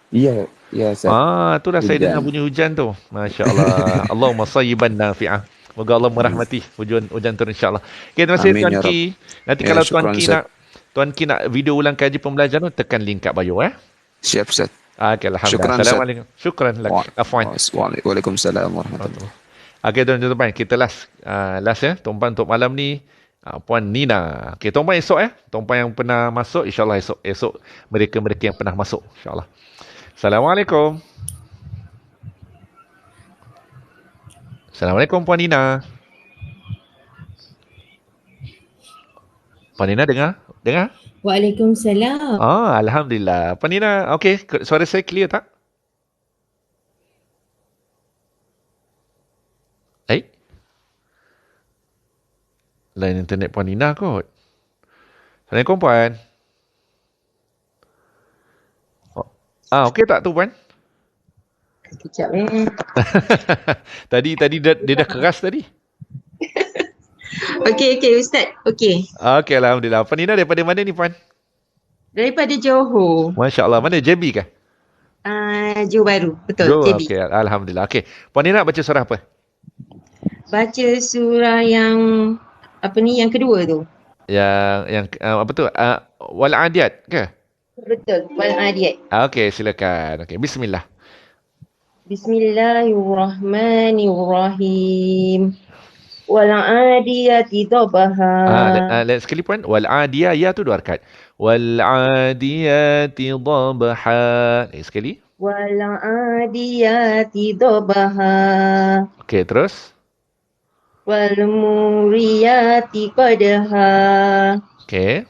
S7: Iya, Ustaz.
S1: Itulah saya dengar bunyi hujan tu. Masya Allah. Allahumma sayyiban nafi'ah. Moga Allah merahmati hujan turun insya-Allah. Okay, terima kasih Tuan Ki. Nanti kalau Tuan Ki nak video ulang kaji pembelajaran tu, tekan link kat bio
S7: Siap Ustaz.
S1: Okay, alhamdulillah. Assalamualaikum. Syukran lak. Afwan.
S7: Waalaikumsalam warahmatullahi.
S1: Okay, tuan-tuan, kita last ya. Tuan-tuan untuk malam ni Puan Nina. Okay, tuan-tuan esok tuan-tuan yang pernah masuk, insya-Allah esok mereka-mereka yang pernah masuk, insya-Allah. Assalamualaikum. Assalamualaikum Puan Nina. Puan Nina dengar?
S8: Waalaikumsalam.
S1: Alhamdulillah. Puan Nina, okey, suara saya clear tak? Lain internet Puan Nina kot. Assalamualaikum Puan. Okey tak tu Puan?
S8: Sekejap
S1: Tadi dia dah keras tadi.
S8: Okey Ustaz. Okey,
S1: alhamdulillah. Puan Nina daripada mana ni Puan?
S8: daripada Johor.
S1: Masya-Allah. Mana JB kah?
S8: Johor Baru. Betul, JB.
S1: Okey, alhamdulillah. Okey. Puan Nina baca surah apa?
S8: Baca surah yang yang kedua tu.
S1: Yang apa tu? Wal Adiyat ke?
S8: Betul, Wal Adiyat.
S1: Okey, silakan. Okey, bismillah.
S8: Bismillahirrahmanirrahim. Wal Adiyati dhabha.
S1: Lihat sekali Puan. Wal Adiyah, ya tu 2 harakat. Wal Adiyati dhabha. Sekali.
S8: Wal Adiyati dhabha.
S1: Okey, terus.
S8: Wal Muriyati qadha.
S1: Okey.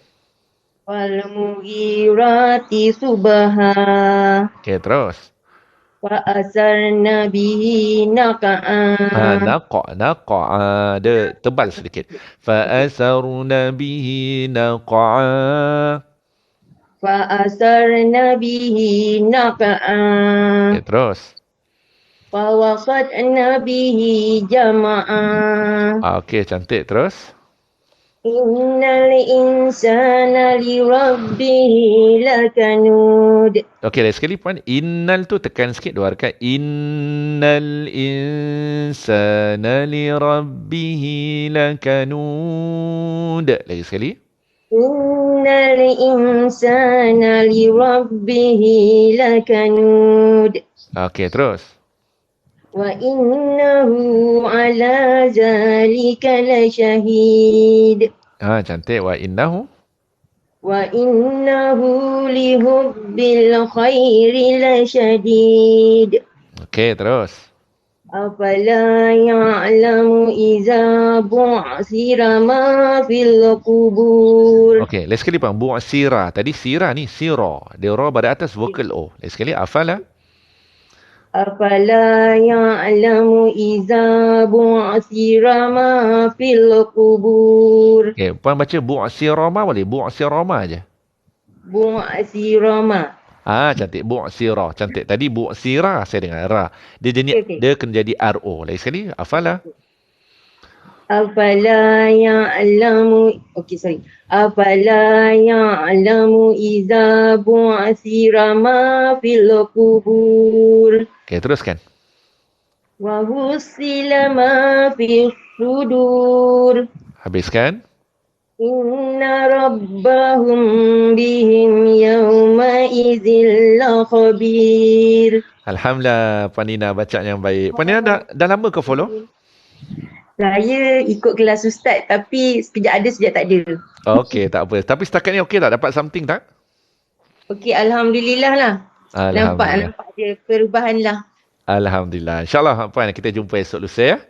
S8: Wal Mughirati subha.
S1: Okey, terus.
S8: Wa asarna bihi naqa'a.
S1: Naqa'. Dia tebal sedikit. Fa asarna bihi naqa'a.
S8: Fa asarna bihi naqa'a.
S1: Okey, terus.
S8: Fa wasatna bihi jama'a.
S1: Okey, cantik. Terus.
S8: Innal insana li rabbihi lakanud.
S1: Okey, lagi sekali Puan. Innal tu tekan sikit 2 harakat. Innal insana li rabbihi lakanud. Lagi sekali.
S8: Innal insana li rabbihi lakanud.
S1: Okey, terus.
S8: وإنه على ذلك لشهيد.
S1: Cantik. Wa innahu.
S8: وإنه لحب الخير لشديد.
S1: Okey, terus.
S8: أفلا يعلم إذا بعثر ما في القبور.
S1: Okey, lagi sekali bang. Bu'sira. Tadi sira ni sira. Dia ra pada atas vokal O. Lagi sekali. Afala.
S8: أفلا يعلم إذا بعثر ما في القبور.
S1: Okey, puan baca bu'sirama boleh? Bu'sirama je.
S8: بعثر ما.
S1: Cantik. Bu'sira. Cantik. Tadi bu'sira saya dengar ra. Dia jadi dia kena jadi RO. Lagi sekali. Afala.
S8: أفلا يعلم أفلا يعلم إذا بعثر ما في القبور.
S1: Okey, teruskan.
S8: وحصل ما في الصدور.
S1: Habiskan.
S8: إن ربهم بهم يومئذ لخبير.
S1: Alhamdulillah, Puan Nina baca yang baik. Puan Nina dah lama ke follow?
S8: Saya ikut kelas ustaz tapi sekejap ada sekejap tak ada.
S1: Okey, tak apa. Tapi setakat ni okey tak? Dapat something tak?
S8: Okey, alhamdulillah lah.
S1: Alhamdulillah.
S8: Nampak ada perubahan lah.
S1: Alhamdulillah. InsyaAllah Puan kita jumpa esok lusa ya.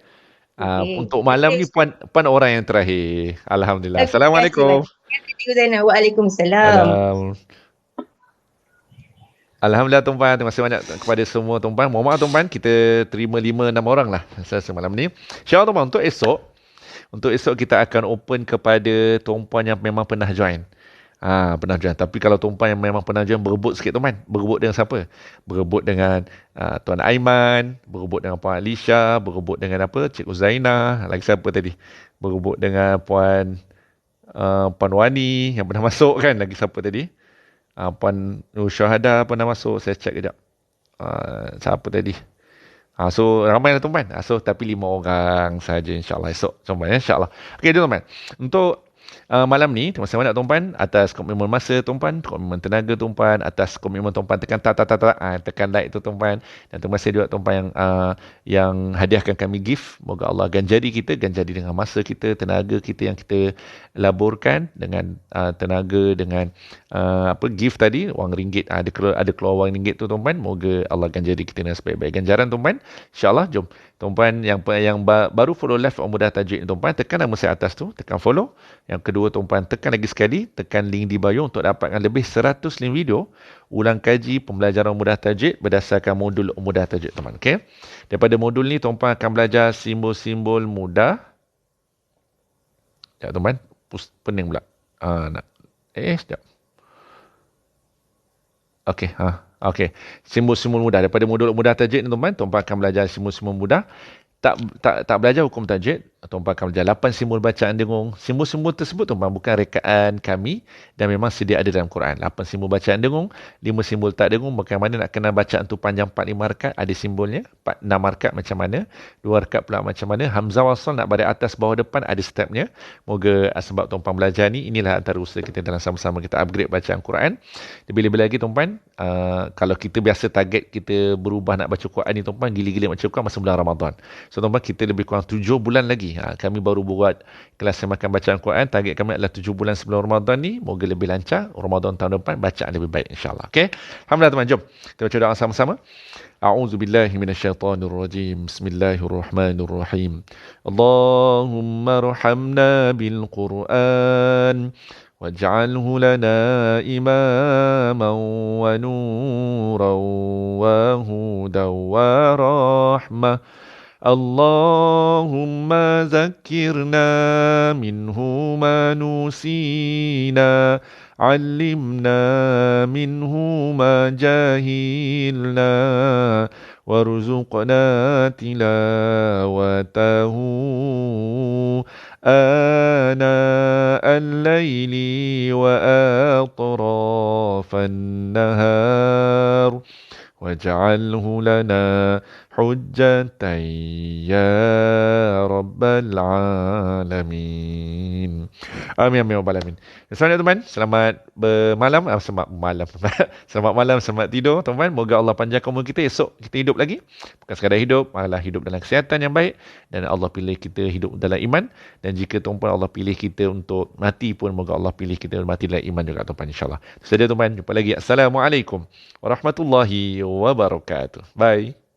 S1: Untuk malam ni Puan orang yang terakhir. Alhamdulillah. Assalamualaikum.
S8: Waalaikumsalam.
S1: Alhamdulillah tuan-tuan, terima kasih banyak kepada semua tuan-tuan. Mohon maaf tuan-tuan, kita terima 5-6 orang lah semalam ni. InsyaAllah tuan-tuan, untuk esok kita akan open kepada tuan-tuan yang memang pernah join. Pernah join. Tapi kalau tuan-tuan yang memang pernah join, berebut sikit tuan-tuan. Berebut dengan siapa? Berebut dengan Tuan Aiman, berebut dengan Puan Alisha, berebut dengan apa? Cikgu Zainah, lagi siapa tadi? Berebut dengan Puan Wani yang pernah masuk kan? Lagi siapa tadi? Puan Nur Syahada pernah masuk. Saya check kejap. Siapa tadi? So ramai lah tuan-tuan. Tapi 5 orang saja insyaAllah esok. Tuan-tuan ya, insyaAllah. Okey tuan-tuan. Untuk malam ni, terima kasih banyak tuan-tuan atas komitmen masa tuan-tuan, komitmen tenaga tuan-tuan, atas komitmen tuan-tuan tekan tekan like tu tuan-tuan. Dan terima kasih juga tuan-tuan yang hadiahkan kami gift. Moga Allah ganjari kita, ganjari dengan masa kita, tenaga kita yang kita laburkan dengan tenaga, dengan gift tadi, wang ringgit, ada keluar wang ringgit tu tuan-tuan. Moga Allah ganjari kita dengan sebaik-baik ganjaran tuan-tuan. InsyaAllah, jom. Tuan-tuan yang baru follow live Mudah Tajwid ni tuan-tuan, tekan nama saya atas tu, tekan follow. Yang kedua tuan-tuan, tekan lagi sekali, tekan link di bio untuk dapatkan lebih 100 link video ulang kaji pembelajaran Mudah Tajwid berdasarkan modul Mudah Tajwid teman. Okey. Daripada modul ni tuan-tuan akan belajar simbol-simbol mudah. Sekejap tuan-tuan, pening pula. Sekejap. Okey, Okey, simbol-simbol mudah. Daripada modul Mudah Tajwid ni tuan-tuan akan belajar simbol-simbol mudah. Tak belajar hukum tajwid, tuan-tuan akan belajar 8 simbol bacaan dengung. Simbol-simbol tersebut tuan-tuan bukan rekaan kami dan memang sedia ada dalam Quran. 8 simbol bacaan dengung, 5 simbol tak dengung. Bagaimana nak kenal bacaan tu panjang 4-5 rakaat, ada simbolnya. 6 rakaat macam mana, 2 rakaat pula macam mana. Hamzah wasal nak baris atas bawah depan, ada stepnya. Moga sebab tuan-tuan belajar ni, inilah antara usaha kita dalam sama-sama kita upgrade bacaan Quran. Lebih-lebih lagi tuan-tuan, kalau kita biasa target kita berubah nak baca Quran ni tuan-tuan, gila-gila baca Quran masa bulan Ramadan. So tuan-tuan, kita lebih kurang 7 bulan lagi. Kami baru buat kelas semakan bacaan Quran. Target kami adalah 7 bulan sebelum Ramadan ni. Moga lebih lancar. Ramadan tahun depan bacaan lebih baik insyaAllah. Okay. Alhamdulillah teman, jom kita baca doa sama-sama. A'udzubillahi minasyaitanirrajim. Bismillahirrahmanirrahim. Allahumma rahamna bil Quran waj'alhu lana imaman wa nuran wa hudan wa rahmah. اللهم ذكرنا منه ما نسينا علمنا منه ما جهلنا وارزقنا تلاوته آناء الليل وأطراف النهار واجعله لنا hujjatan ya rabbal alamin. Amin amin rabbal alamin. Assalamualaikum teman. Selamat bermalam, selamat malam, selamat tidur teman. Moga Allah panjangkan umur kita, esok kita hidup lagi. Bukan sekadar hidup, malah hidup dalam kesihatan yang baik, dan Allah pilih kita hidup dalam iman. Dan jika tuan-tuan Allah pilih kita untuk mati pun, moga Allah pilih kita mati dalam iman juga tuan-tuan, insyaAllah. Sedia tuan-tuan, jumpa lagi. Assalamualaikum warahmatullahi wabarakatuh. Bye.